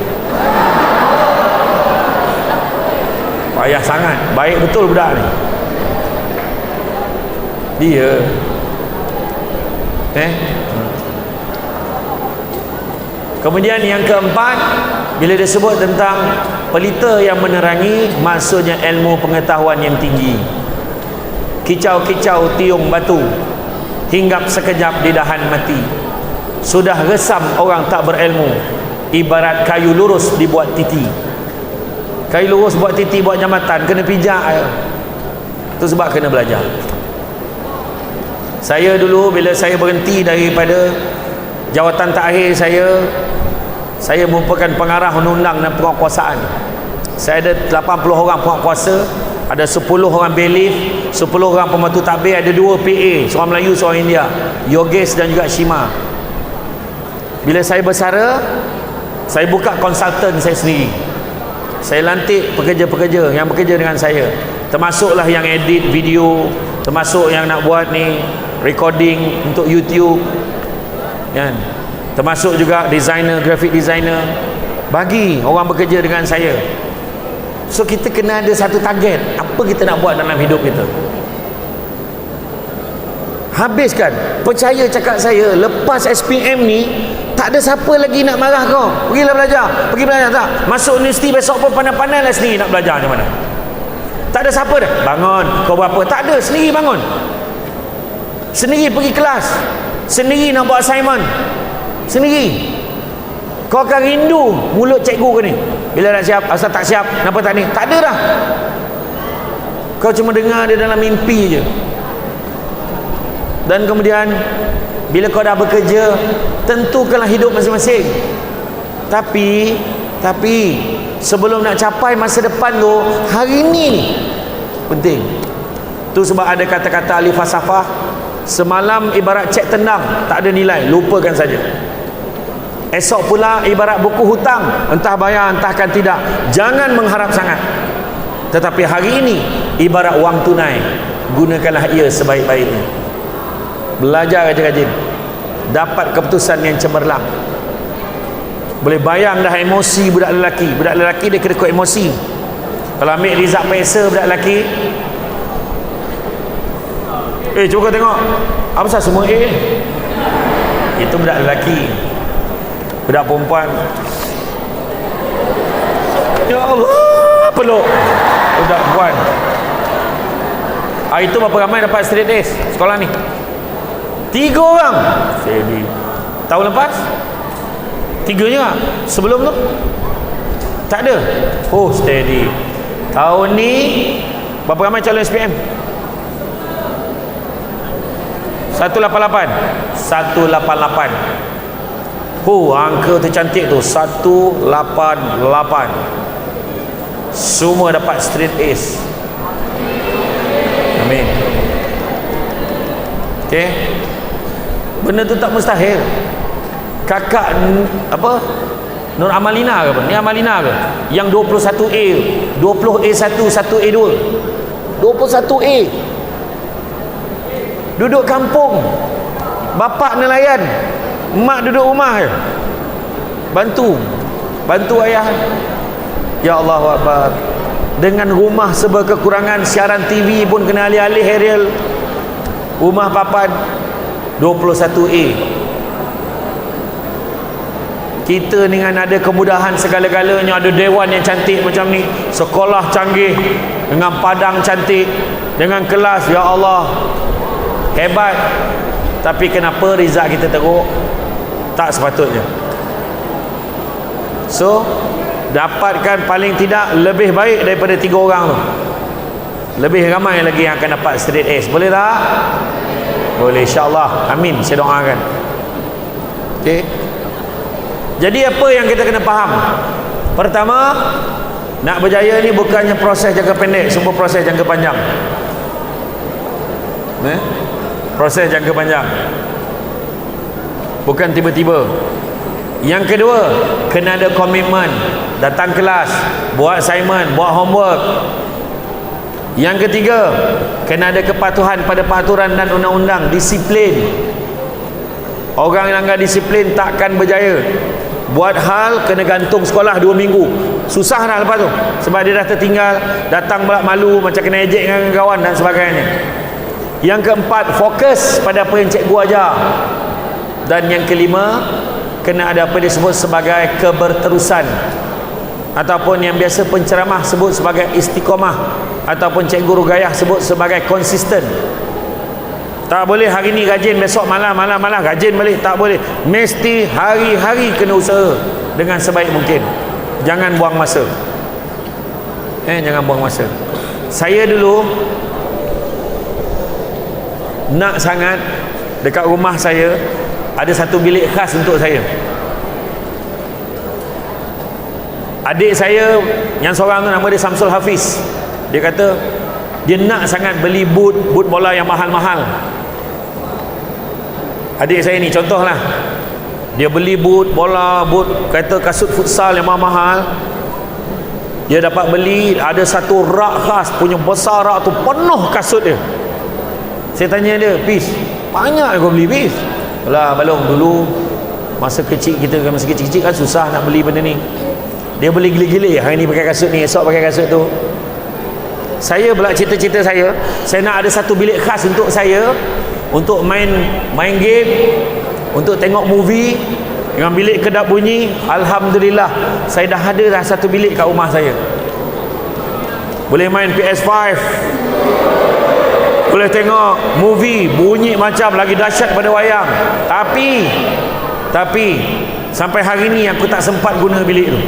Payah sangat, baik betul budak ni. Dia kemudian yang keempat, bila disebut tentang pelita yang menerangi, maksudnya ilmu pengetahuan yang tinggi. Kicau-kicau tiung batu, hinggap sekejap di dahan mati. Sudah resam orang tak berilmu, ibarat kayu lurus dibuat titi. Kayu lurus buat titi, buat jambatan, kena pijak. Itu sebab kena belajar. Saya dulu bila saya berhenti daripada jawatan terakhir saya merupakan pengarah undang-undang dan penguatkuasaan. Saya ada 80 orang penguatkuasa, ada 10 orang bailiff, 10 orang pembantu tabir, ada 2 PA, seorang Melayu, seorang India, Yogesh dan juga Shima. Bila saya bersara, saya buka konsultan saya sendiri. Saya lantik pekerja-pekerja yang bekerja dengan saya, termasuklah yang edit video, termasuk yang nak buat ni recording untuk YouTube, kan? Termasuk juga designer, graphic designer. Bagi orang bekerja dengan saya. So kita kena ada satu target, apa kita nak buat dalam hidup kita. Habiskan. Percaya cakap saya, lepas SPM ni tak ada siapa lagi nak marah kau. Pergilah belajar, pergi belajar. Tak, masuk universiti besok pun pandai-pandai lah sendiri nak belajar macam mana. Tak ada siapa dah. Bangun, kau berapa? Tak ada, sendiri bangun. Sendiri pergi kelas, sendiri nak buat assignment, sendiri. Kau akan rindu mulut cikgu ke ni. Bila nak siap, asal tak siap, kenapa tak ni? Tak ada dah. Kau cuma dengar dia dalam mimpi je. Dan kemudian bila kau dah bekerja, tentukanlah hidup masing-masing. Tapi sebelum nak capai masa depan tu, hari ni penting. Tu sebab ada kata-kata ahli falsafah, semalam ibarat cek tendang, tak ada nilai, lupakan saja. Esok pula ibarat buku hutang, entah bayar entahkan tidak, jangan mengharap sangat. Tetapi hari ini ibarat wang tunai, gunakanlah ia sebaik-baiknya. Belajar rajin-rajin, dapat keputusan yang cemerlang. Boleh bayang dah emosi budak lelaki. Budak lelaki dia kena ikut emosi. Kalau ambil Rizak Pesa budak lelaki, cuba kau tengok, apa pasal semua A? Itu budak lelaki. Budak perempuan, ya Allah, peluk budak perempuan. Hari tu berapa ramai dapat straight A's sekolah ni? 3 orang. Steady. Tahun lepas 3 je tak? Sebelum tu tak ada. Oh, steady. Tahun ni berapa ramai calon SPM? 188. Angka tercantik tu 188. Semua dapat straight A's. Amin. Okey. Benda tu tak mustahil. Kakak apa? Nur Amalina ke apa? Ni Amalina ke? Yang 21A, 20A1, 1A2. 21A. Duduk kampung. Bapak nelayan, mak duduk rumah je. Bantu ayah. Ya Allah Akbar. dengan rumah serba kekurangan, siaran TV pun kena alih-alih aerial, rumah papan 21A. Kita dengan ada kemudahan segala-galanya, ada dewan yang cantik macam ni, sekolah canggih dengan padang cantik, dengan kelas, ya Allah, hebat. Tapi kenapa result kita teruk? Tak sepatutnya. So dapatkan paling tidak lebih baik daripada 3 orang tu. Lebih ramai lagi yang akan dapat straight A's. Boleh tak? Boleh, insyaAllah. Amin, saya doakan. Okay. Jadi apa yang kita kena faham? Pertama, nak berjaya ni bukannya proses jangka pendek, semua proses jangka panjang. Proses jangka panjang, bukan tiba-tiba. Yang kedua, kena ada komitmen, datang kelas, buat assignment, buat homework. Yang ketiga, kena ada kepatuhan pada peraturan dan undang-undang, disiplin. Orang yang enggak disiplin takkan berjaya. Buat hal kena gantung sekolah 2 minggu, susah dah lepas tu, sebab dia dah tertinggal, datang pula malu, macam kena ejek dengan kawan dan sebagainya. Yang keempat, fokus pada apa yang cikgu ajar. Dan yang kelima, kena ada apa disebut sebagai keberterusan, ataupun yang biasa penceramah sebut sebagai istiqomah, ataupun cikgu Rugayah sebut sebagai konsisten. Tak boleh hari ni rajin, besok malah rajin balik. Tak boleh. Mesti hari-hari kena usaha dengan sebaik mungkin. Jangan buang masa. Jangan buang masa. Saya dulu nak sangat dekat rumah saya ada satu bilik khas untuk saya. Adik saya yang seorang tu, nama dia Samsul Hafiz, dia kata dia nak sangat beli boot bola yang mahal-mahal. Adik saya ni contohlah, dia beli boot bola, kata kasut futsal yang mahal-mahal. Dia dapat beli, ada satu rak khas, punya besar rak tu penuh kasut dia. Saya tanya dia, "Pis, banyak kau beli, Pis?" Alah balong, dulu masa kecil kita, masa kecil-kecil kan susah nak beli benda ni. Dia beli gila-gila, hari ni pakai kasut ni, esok pakai kasut tu. Saya pula cita-cita saya nak ada satu bilik khas untuk saya, untuk main game, untuk tengok movie, dengan bilik kedap bunyi. Alhamdulillah, saya dah ada dah satu bilik kat rumah saya. Boleh main PS5, boleh tengok movie, bunyi macam lagi dahsyat pada wayang. Tapi sampai hari ni aku tak sempat guna bilik tu.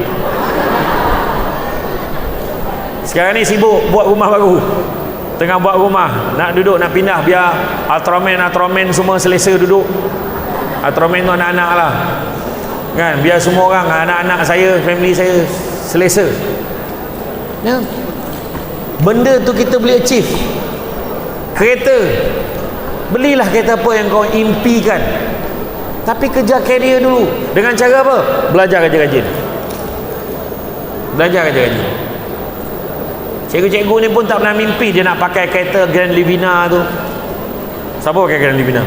Sekarang ni sibuk buat rumah baru, tengah buat rumah, nak duduk, nak pindah, biar Ultraman semua selesa duduk. Ultraman tu anak-anak lah kan, biar semua orang, anak-anak saya, family saya selesa ya. Benda tu kita boleh achieve. Kereta, belilah kereta apa yang kau impikan, tapi kejar career dulu. Dengan cara apa? Belajar rajin-rajin. Cikgu-cikgu ni pun tak pernah mimpi dia nak pakai kereta Grand Livina tu. Siapa pakai Grand Livina?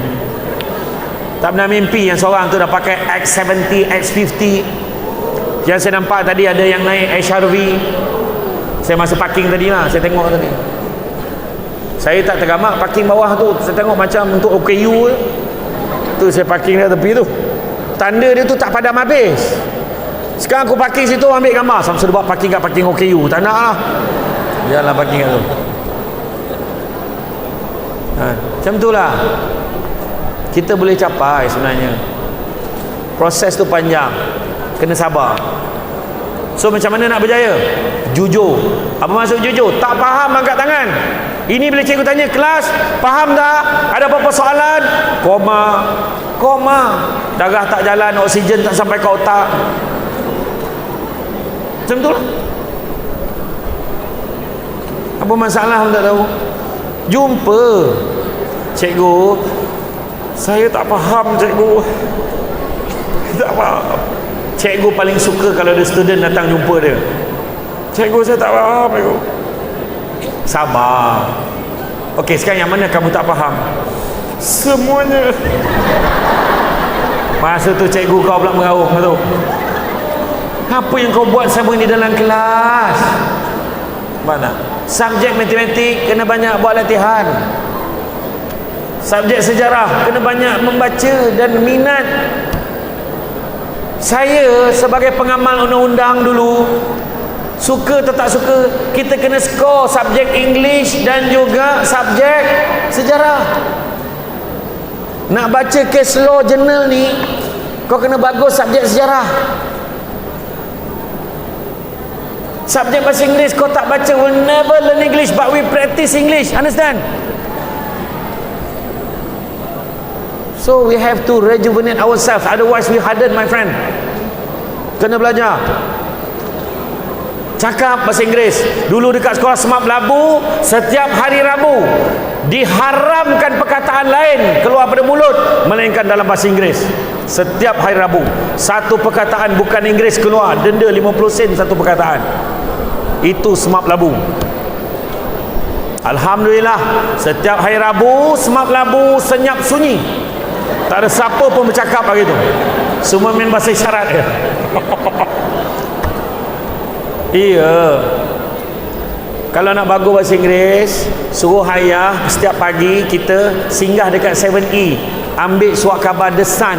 Tak pernah mimpi. Yang seorang tu dah pakai X70, X50. Yang saya nampak tadi ada yang naik HRV. Saya masa parking tadi lah, saya tengok tadi. Saya tak tergamak parking bawah tu. Saya tengok macam untuk OKU tu, saya parking kat tepi tu. Tanda dia tu tak padam habis. Sekarang aku parking situ, ambil gambar. Sampai buat parking kat parking OKU. Tak nak lah, janganlah parking kat tu. Macam tu lah kita boleh capai sebenarnya. Proses tu panjang, kena sabar. So macam mana nak berjaya? Jujur. Apa maksud jujur? Tak faham, angkat tangan. Ini bila cikgu tanya kelas, faham tak? Ada apa-apa soalan? Koma. Darah tak jalan, oksigen tak sampai ke otak. Macam tu lah. Apa masalah pun tak tahu. Jumpa cikgu, saya tak faham cikgu. Tak faham. Cikgu paling suka kalau ada student datang jumpa dia. Cikgu, saya tak faham cikgu. Sabar. Okey, sekarang yang mana kamu tak faham? Semuanya. Masa tu cikgu kau pula mengaruh tu. Apa yang kau buat sama ni dalam kelas? Mana? Subjek matematik kena banyak buat latihan. Subjek sejarah kena banyak membaca dan minat. Saya sebagai pengamal undang-undang dulu, suka atau tak suka, kita kena skor subjek English dan juga subjek sejarah. Nak baca case law journal ni, kau kena bagus subjek sejarah. Subjek bahasa Inggeris kau tak baca, will never learn English, but we practice English. Understand? So we have to rejuvenate ourselves, otherwise we harden, my friend. Kena belajar cakap bahasa Inggeris. Dulu dekat sekolah Semap Labu, setiap hari Rabu diharamkan perkataan lain keluar pada mulut melainkan dalam bahasa Inggeris. Setiap hari Rabu satu perkataan bukan Inggeris keluar, denda 50 sen satu perkataan. Itu Semap Labu. Alhamdulillah, setiap hari Rabu Semap Labu senyap sunyi, tak ada siapa pun bercakap hari tu, semua main bahasa isyarat je. Iya, kalau nak bagus bahasa Inggeris, suruh ayah setiap pagi kita singgah dekat 7E, ambil surat khabar The Sun.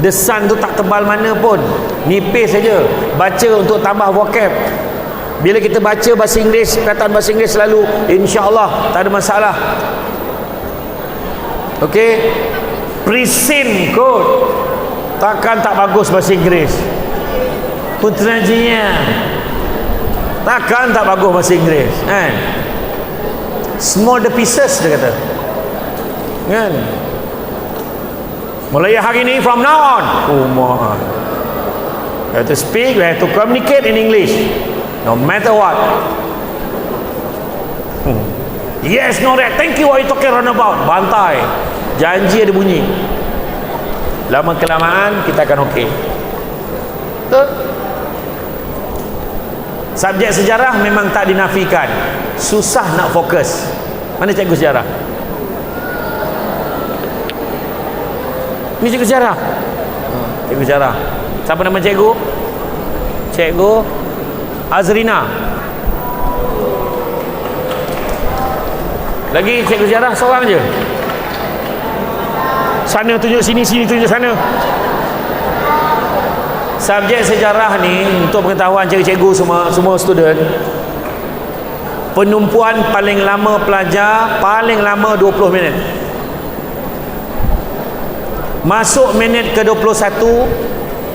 The Sun tu tak tebal mana pun, nipis saja, baca untuk tambah vocab. Bila kita baca bahasa Inggeris, perkataan bahasa Inggeris selalu, insya-Allah tak ada masalah. Okey, Prisin kot, takkan tak bagus bahasa Inggeris. Putrajaya, takkan tak bagus bahasa Inggeris, kan? Small the pieces, dia kata, kan? Mulai hari ni, from now on, oh my, we have to speak, we have to communicate in English, no matter what. Yes, no that, thank you, what you talking about, bantai, janji ada bunyi. Lama kelamaan kita akan okey. Betul? Subjek sejarah memang tak dinafikan, susah nak fokus. Mana cikgu sejarah? Ni cikgu sejarah. Cikgu sejarah. Siapa nama cikgu? Cikgu Azrina. Lagi cikgu sejarah seorang je. Sana tunjuk sini, sini tunjuk sana. Subjek sejarah ni, untuk pengetahuan cikgu-cikgu semua student, penumpuan paling lama pelajar paling lama 20 minit. Masuk minit ke-21,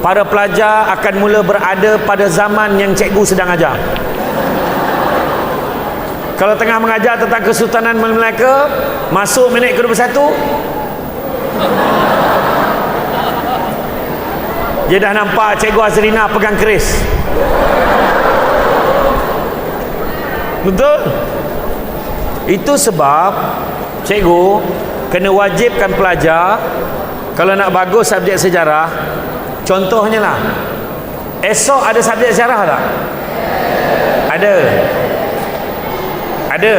para pelajar akan mula berada pada zaman yang cikgu sedang ajar. Kalau tengah mengajar tentang Kesultanan Melaka, masuk minit ke-21, dia dah nampak cikgu Azrina pegang keris. Betul? Itu sebab cikgu kena wajibkan pelajar, kalau nak bagus subjek sejarah, contohnya lah, esok ada subjek sejarah tak? Ada. Ada.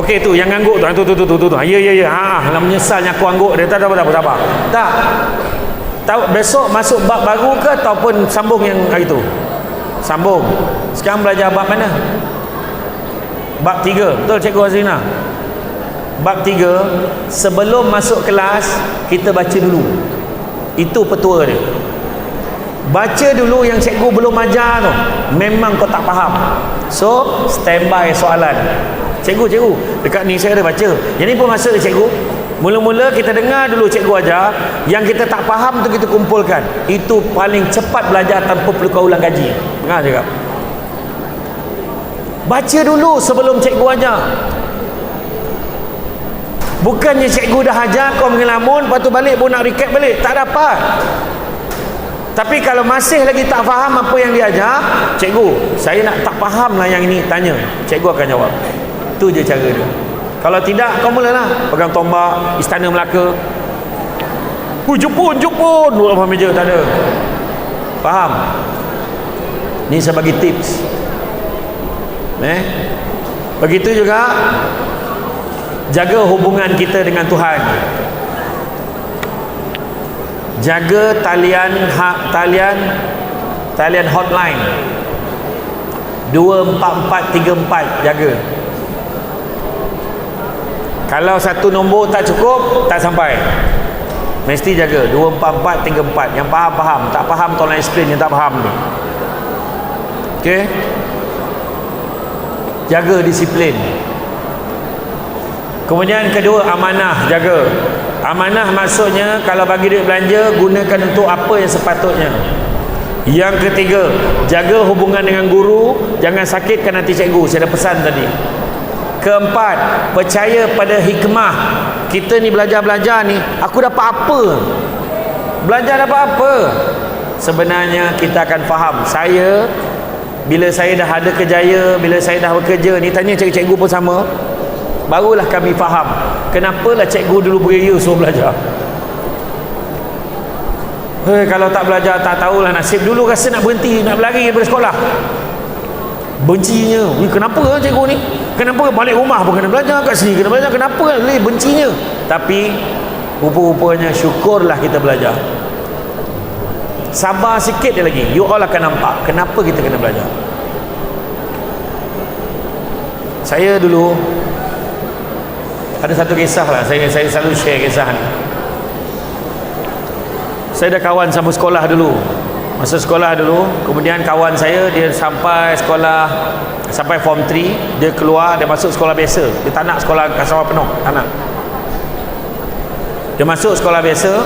Okey tu yang angguk tu, tu. Ya. Lah menyesalnya aku angguk dia, tak apa. Tak. Tahu besok masuk bab baru ke ataupun sambung yang hari tu? Sambung. Sekarang belajar bab mana? Bab 3. Betul cikgu Azrina? Bab 3, sebelum masuk kelas kita baca dulu. Itu petua dia. Baca dulu yang cikgu belum ajar tu. Memang kau tak faham. So, standby soalan. Cikgu, dekat ni saya ada baca. Yang ni pun masuk cikgu. Mula-mula kita dengar dulu cikgu ajar, yang kita tak faham tu kita kumpulkan. Itu paling cepat belajar tanpa perlu kau ulang kaji. Dengar cakap. Baca dulu sebelum cikgu ajar. Bukannya cikgu dah ajar kau mengelamun, lepas tu balik pun nak recap balik. Tak dapat. Tapi kalau masih lagi tak faham apa yang diajar, cikgu, saya nak tak faham lah yang ini, tanya. Cikgu akan jawab. Itu je cara dia. Kalau tidak, kau mulalah pegang tombak Istana Melaka. Jepun duduk atas meja, tak ada. Faham? Ni saya bagi tips. Begitu juga jaga hubungan kita dengan Tuhan. Jaga talian hotline. 24434 jaga. Kalau satu nombor tak cukup, tak sampai. Mesti jaga 24434. Yang faham, tak faham tolong explain yang tak faham ni. Okey. Jaga disiplin. Kemudian kedua, amanah, jaga. Amanah maksudnya kalau bagi duit belanja, gunakan untuk apa yang sepatutnya. Yang ketiga, jaga hubungan dengan guru, jangan sakitkan hati cikgu. Saya dah pesan tadi. Keempat, percaya pada hikmah. Kita ni belajar-belajar ni, aku dapat apa? Belajar dapat apa? Sebenarnya kita akan faham. Saya, bila saya dah ada kejaya, bila saya dah bekerja ni, tanya cikgu-cikgu pun sama, barulah kami faham kenapalah cikgu dulu beria suruh belajar. Kalau tak belajar, tak tahulah nasib. Dulu rasa nak berhenti, nak berlari daripada sekolah. Bencinya, kenapa cikgu ni? Kenapa balik rumah pun kena belajar, kat sini kena belajar, kenapa? Bencinya. Tapi rupa-rupanya syukurlah kita belajar. Sabar sikit dia lagi, you all akan nampak kenapa kita kena belajar. Saya dulu ada satu kisah lah, saya selalu share kisah ni. Saya dah kawan sama sekolah dulu. Masa sekolah dulu, kemudian kawan saya dia sampai sekolah, sampai form 3, dia keluar, dia masuk sekolah biasa. Dia tak nak sekolah kasar penuh, tak nak. Dia masuk sekolah biasa.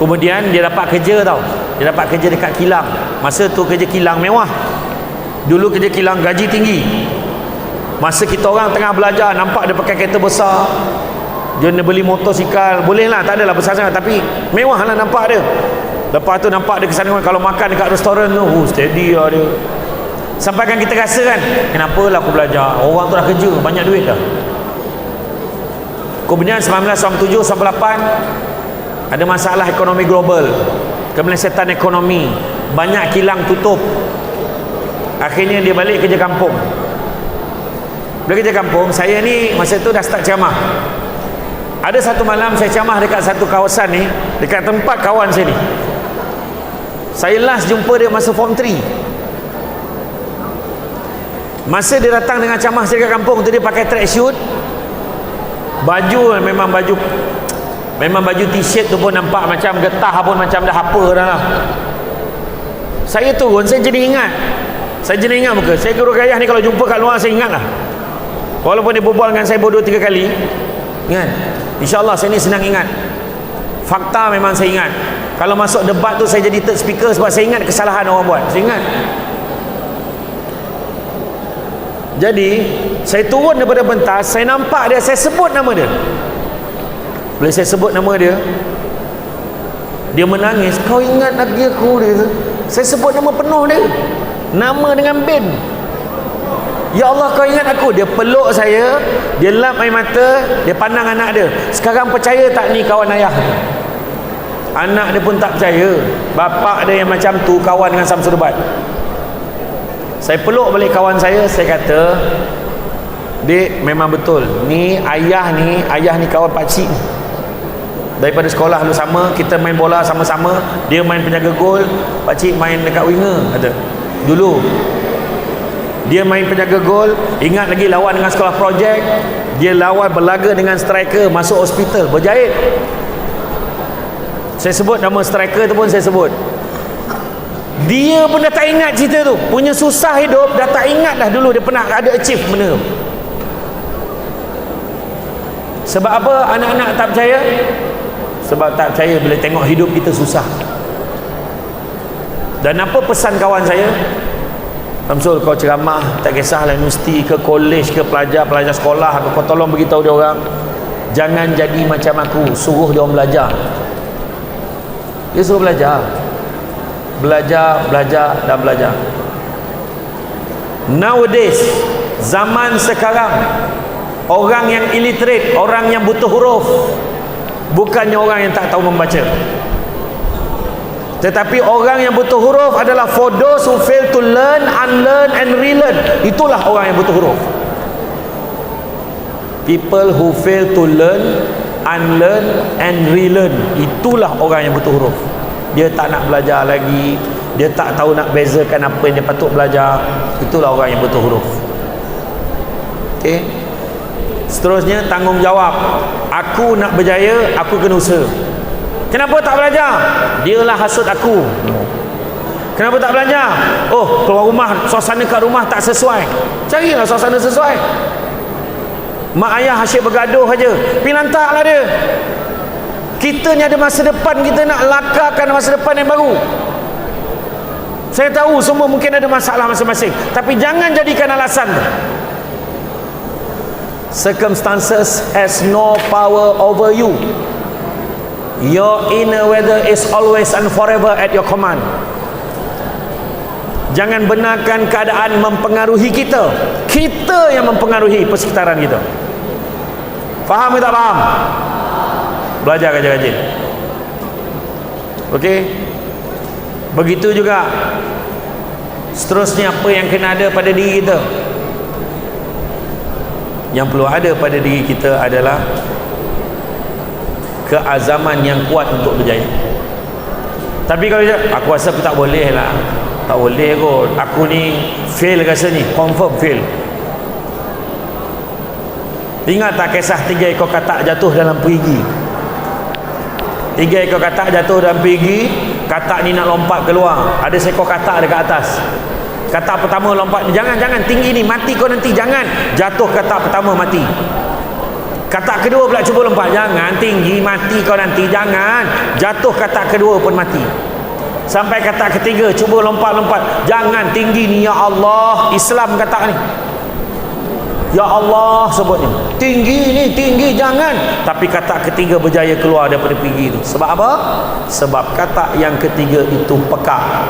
Kemudian dia dapat kerja tau. Dia dapat kerja dekat kilang. Masa tu kerja kilang mewah. Dulu kerja kilang gaji tinggi. Masa kita orang tengah belajar, nampak dia pakai kereta besar, dia nak beli motosikal, boleh lah, tak adalah besar sangat, tapi mewah lah nampak dia. Lepas tu nampak dia kesana, kalau makan dekat restoran tu, steady lah dia. Sampai kan kita rasa kan, kenapa lah aku belajar, orang tu dah kerja, banyak duit dah. Kemudian 1997-98 ada masalah ekonomi global, kemelesetan ekonomi, banyak kilang tutup. Akhirnya dia balik kerja kampung. Dia kerja kampung. Saya ni masa tu dah start ceramah. Ada satu malam saya ceramah dekat satu kawasan ni, dekat tempat kawan saya ni. Saya last jumpa dia masa form 3. Masa dia datang dengan ceramah saya dekat kampung tu, dia pakai track suit. Baju memang baju t-shirt tu pun nampak macam getah pun macam dah apa dah lah. Saya turun, saya jadi ingat muka. Saya guru gayah ni kalau jumpa kat luar saya ingat lah. Walaupun dia berbual dengan saya 2-3 kali, ingat. InsyaAllah saya ni senang ingat. Fakta memang saya ingat. Kalau masuk debat tu saya jadi third speaker sebab saya ingat kesalahan orang buat. Saya ingat. Jadi saya turun daripada pentas, saya nampak dia, saya sebut nama dia. Bila saya sebut nama dia, dia menangis. Kau ingat lagi aku dia? Saya sebut nama penuh dia, nama dengan bin. Ya Allah, kau ingat aku? Dia peluk saya, dia lap air mata, dia pandang anak dia. Sekarang percaya tak ni kawan ayah? Anak dia pun tak percaya. Bapak dia yang macam tu kawan dengan Samsul Debat. Saya peluk balik kawan saya kata, Dek, memang betul. Ni ayah ni kawan pakcik. Daripada sekolah dulu sama, kita main bola sama-sama. Dia main penjaga gol, pakcik main dekat winger, kata. Dulu dia main penjaga gol, ingat lagi lawan dengan sekolah projek, dia lawan berlaga dengan striker, masuk hospital, berjahit. Saya sebut nama striker tu pun saya sebut. Dia pun dah tak ingat cerita tu, punya susah hidup, dah tak ingat dah dulu dia pernah ada achieve benda. Sebab apa anak-anak tak percaya? Sebab tak percaya bila tengok hidup kita susah. Dan apa pesan kawan saya? Samsul, kau ceramah, tak kisahlah universiti ke college ke pelajar sekolah, kau tolong beritahu dia orang, jangan jadi macam aku, suruh dia orang belajar. Dia suruh belajar, dan belajar. Nowadays, zaman sekarang, orang yang illiterate, orang yang butuh huruf, bukannya orang yang tak tahu membaca. Tetapi orang yang butuh huruf adalah for those who fail to learn, unlearn and relearn. Itulah orang yang butuh huruf. People who fail to learn, unlearn and relearn, itulah orang yang butuh huruf. Dia tak nak belajar lagi, dia tak tahu nak bezakan apa yang dia patut belajar. Itulah orang yang betul huruf. Okey. Seterusnya, tanggungjawab. Aku nak berjaya, aku kena usaha. Kenapa tak belajar? Dialah hasut aku. Kenapa tak belajar? Oh, keluar rumah, suasana kat rumah tak sesuai. Carilah suasana sesuai. Mak ayah asyik bergaduh saja, pergi lantaklah dia. Kita ni ada masa depan, kita nak lakarkan masa depan yang baru. Saya tahu semua mungkin ada masalah masing-masing, tapi jangan jadikan alasan. Circumstances has no power over you. Your inner weather is always and forever at your command. Jangan benarkan keadaan mempengaruhi kita. Kita yang mempengaruhi persekitaran kita. Faham ke tak faham? Belajar rajin-rajin. Okey. Begitu juga seterusnya, apa yang kena ada pada diri kita. Yang perlu ada pada diri kita adalah keazaman yang kuat untuk berjaya. Tapi kalau dia, aku rasa aku tak boleh lah, tak boleh kot, aku ni fail rasa ni, confirm fail. Ingat tak kisah 3 ekor katak jatuh dalam perigi? 3 ekor katak jatuh dalam perigi. Katak ni nak lompat keluar, ada seekor katak dekat atas. Katak pertama lompat, jangan tinggi ni, mati kau nanti, jangan. Jatuh katak pertama, mati. Katak kedua pula cuba lompat, jangan, tinggi, mati kau nanti, jangan. Jatuh katak kedua pun mati. Sampai katak ketiga, cuba lompat, jangan, tinggi ni, ya Allah. Islam katak ni, ya Allah sebutnya, tinggi ni, tinggi, jangan. Tapi katak ketiga berjaya keluar daripada perigi itu. Sebab apa? Sebab katak yang ketiga itu peka.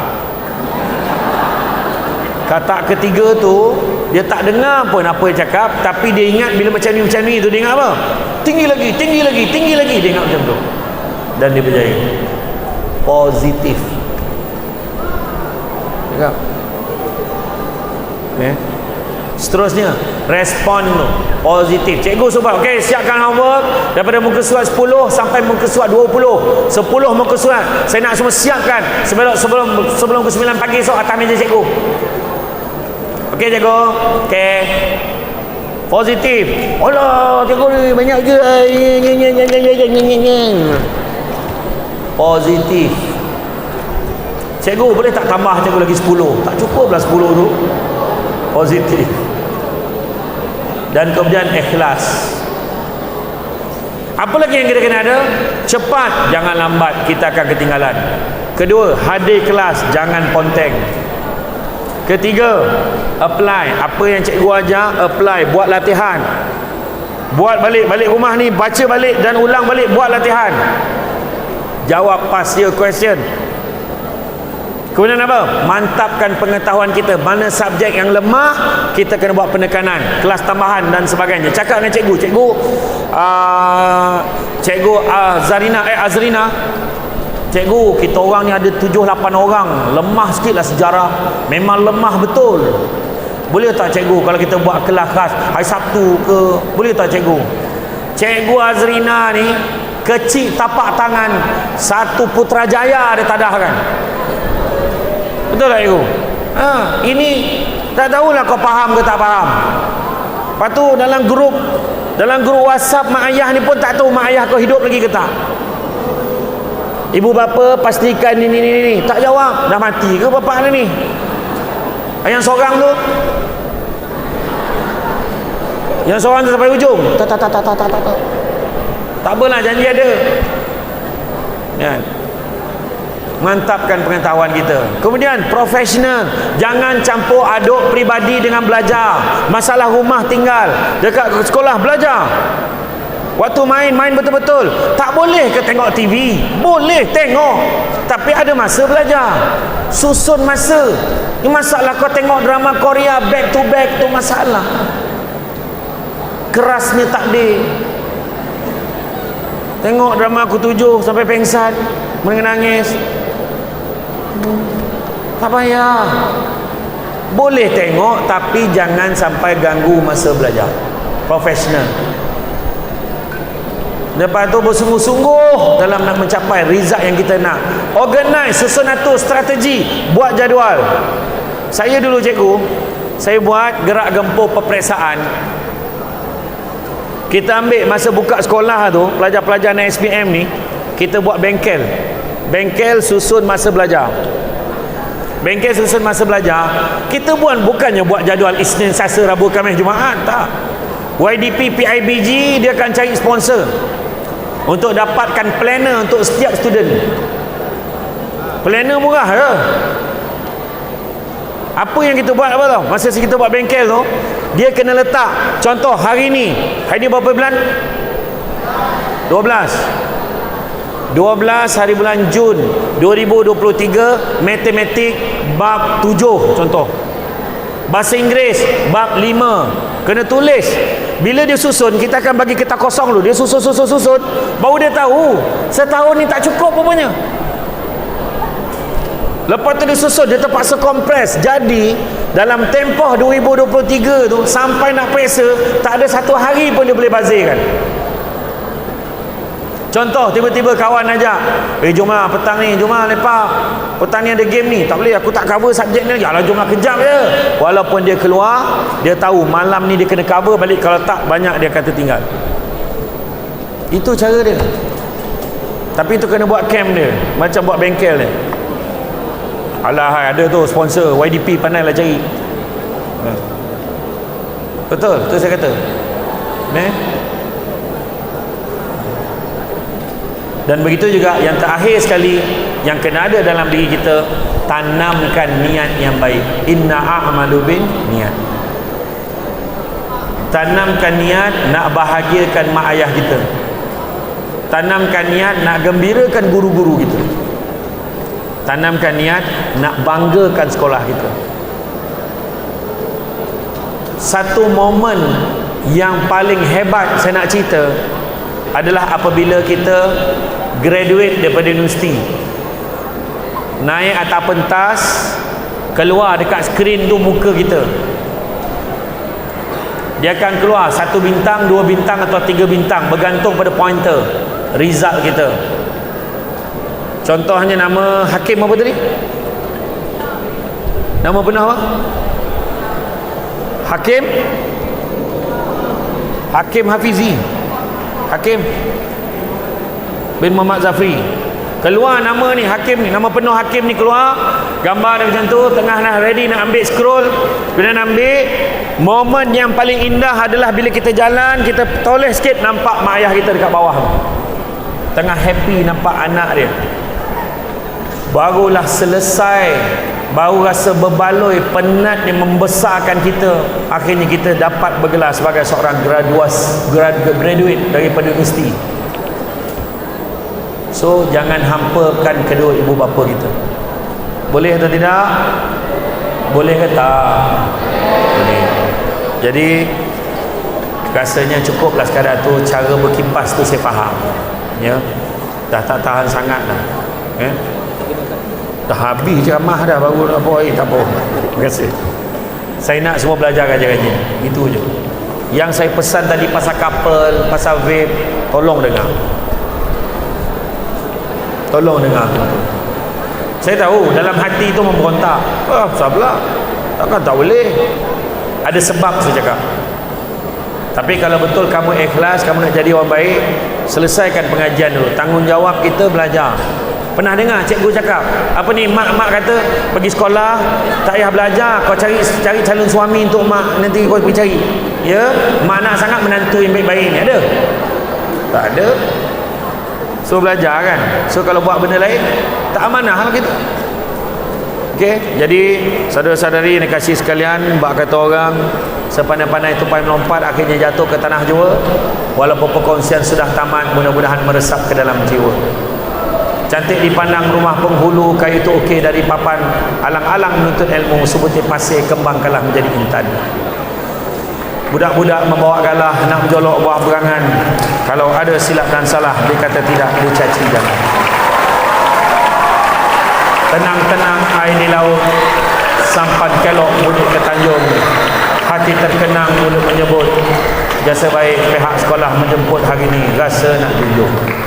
Katak ketiga tu, dia tak dengar pun apa yang cakap, tapi dia ingat bila macam ni tu, dia ingat apa? Tinggi lagi, tinggi lagi, tinggi lagi. Dia ingat macam tu. Dan dia berjaya. Positif. Cakap. Okay. Seterusnya, respon tu positif. Cikgu sebab, okey, siapkan homework daripada muka surat 10 sampai muka surat 20. 10 muka surat saya nak semua siapkan sebelum ke 9 pagi esok atas meja cikgu. Okey cikgu. Okey, positif. Alah, cikgu ni banyak ke? Positif. Cikgu boleh tak tambah cikgu lagi 10? Tak cukup lah 10 tu. Positif. Dan kemudian ikhlas. Apa lagi yang kita kena ada? Cepat, jangan lambat, kita akan ketinggalan. Kedua, hadir kelas, jangan ponteng. Ketiga, apply. Apa yang cikgu ajar, apply, buat latihan. Buat balik rumah ni, baca balik dan ulang balik, buat latihan. Jawab past year question. Kemudian apa? Mantapkan pengetahuan kita. Mana subjek yang lemah, kita kena buat penekanan, kelas tambahan dan sebagainya. Cakap dengan cikgu Azrina, cikgu, kita orang ni ada 7-8 orang, lemah sikit lah sejarah, memang lemah betul. Boleh tak cikgu kalau kita buat kelas khas hari Sabtu ke? Boleh tak cikgu? Cikgu Azrina ni kecil tapak tangan, satu Putrajaya dia tadahkan. Betul tak cikgu? Ini tak tahulah kau faham ke tak faham. Lepas tu dalam grup WhatsApp mak ayah ni pun tak tahu mak ayah kau hidup lagi ke tak. Ibu bapa pastikan ni. Tak jawab. Dah mati ke bapa ni? Yang seorang tu, sampai hujung. Tak. Tak apalah, janji ada. Ya. Mantapkan pengetahuan kita. Kemudian profesional, jangan campur aduk peribadi dengan belajar. Masalah rumah tinggal, dekat sekolah belajar. Waktu main betul-betul. Tak boleh ke tengok TV? Boleh tengok, tapi ada masa belajar. Susun masa. Ini masalah kau tengok drama Korea back to back tu masalah. Kerasnya takdir. Tengok drama Aku 7 sampai pengsan, menangis. Tak payah. Boleh tengok, tapi jangan sampai ganggu masa belajar. Profesional. Lepas tu bersungguh-sungguh dalam nak mencapai result yang kita nak. Organize, susun atur strategi, buat jadual. Saya dulu cikgu, saya buat gerak gempur peperiksaan. Kita ambil masa buka sekolah tu, pelajar-pelajar naik SPM ni, kita buat bengkel. Bengkel susun masa belajar. Bengkel susun masa belajar. Kita bukannya buat jadual Isnin, Selasa, Rabu, Khamis, Jumaat, tak. YDP, PIBG dia akan cari sponsor untuk dapatkan planner untuk setiap student. Planner murah ke? Apa yang kita buat apa tau? Masa kita buat bengkel tu, dia kena letak contoh hari ni berapa bulan? 12 hari bulan Jun 2023, matematik bab 7 contoh. Bahasa Inggeris bab 5 kena tulis. Bila dia susun, kita akan bagi kertas kosong dulu. Dia susun baru dia tahu setahun ni tak cukup rupanya. Lepas tu dia susun, dia terpaksa kompres. Jadi dalam tempoh 2023 tu sampai nak periksa, tak ada satu hari pun dia boleh bazirkan. Contoh, tiba-tiba kawan ajak, jomlah petang ni, jomlah lepak, petang ni ada game ni. Tak boleh, aku tak cover subjek ni. Yalah, jomlah kejap je. Walaupun dia keluar, dia tahu malam ni dia kena cover balik. Kalau tak, banyak dia akan tertinggal. Itu cara dia. Tapi itu kena buat camp dia, macam buat bengkel dia. Alah, ada tu sponsor YDP, pandai lah cari. Betul, tu saya kata. Dan begitu juga yang terakhir sekali yang kena ada dalam diri kita, tanamkan niat yang baik. Inna a'malu bin niat. Tanamkan niat nak bahagiakan mak ayah kita. Tanamkan niat nak gembirakan guru-guru kita. Tanamkan niat nak banggakan sekolah kita. Satu momen yang paling hebat saya nak cerita adalah apabila kita graduate daripada universiti, naik atas pentas, keluar dekat skrin tu muka kita. Dia akan keluar 1 bintang, 2 bintang atau 3 bintang, bergantung pada pointer result kita. Contohnya nama Hakim apa tadi? Nama benar apa? Hakim Hafizi. Hakim bin Muhammad Zafri. Keluar nama ni, Hakim ni, nama penuh Hakim ni keluar, gambar dia macam tu, tengah dah ready nak ambil scroll. Bila nak ambil, momen yang paling indah adalah bila kita jalan, kita toleh sikit nampak mak ayah kita dekat bawah, tengah happy nampak anak dia. Barulah selesai, baru rasa berbaloi, penat yang membesarkan kita. Akhirnya kita dapat bergelar sebagai seorang graduate daripada universiti. So jangan hampakan kedua ibu bapa kita. Boleh atau tidak? Boleh ke tak? Boleh. Jadi rasanya cukuplah sekadar tu. Cara berkipas tu saya faham, ya. Dah tak tahan sangat dah, ya. Dah habis ceramah dah, baru apa, tak apa. Terima kasih. Saya nak semua belajar raja-raja. Itu je. Yang saya pesan tadi pasal couple, pasal vape, tolong dengar. Tolong dengar. Saya tahu dalam hati tu memberontak. Sabarlah. Takkan tak boleh. Ada sebab saya cakap. Tapi kalau betul kamu ikhlas, kamu nak jadi orang baik, selesaikan pengajian dulu. Tanggungjawab kita belajar. Pernah dengar cikgu cakap apa ni, mak kata pergi sekolah tak payah belajar, kau cari calon suami untuk mak, nanti kau pergi cari, ya. Mak nak sangat menantu yang baik-baik ni, ada? Tak ada. So belajar kan. So kalau buat benda lain tak amanah lah kita. Okey, jadi saudara-saudari yang dikasihi sekalian, bak kata orang sepandai-pandai tupai melompat akhirnya jatuh ke tanah jua. Walaupun perkongsian sudah tamat, mudah-mudahan meresap ke dalam jiwa. Cantik dipandang rumah penghulu, kayu tu okey dari papan, alang-alang menuntut ilmu, sebutir pasir kembang kalah menjadi intan. Budak-budak membawa galah nak menjolok buah berangan, kalau ada silap dan salah dia kata tidak, dia caci jangan. Tenang-tenang air di laut, sampan kelok mulut ke tanjung, hati terkenang mulut menyebut Jasa baik pihak sekolah menjemput hari ni, rasa nak tunjuk.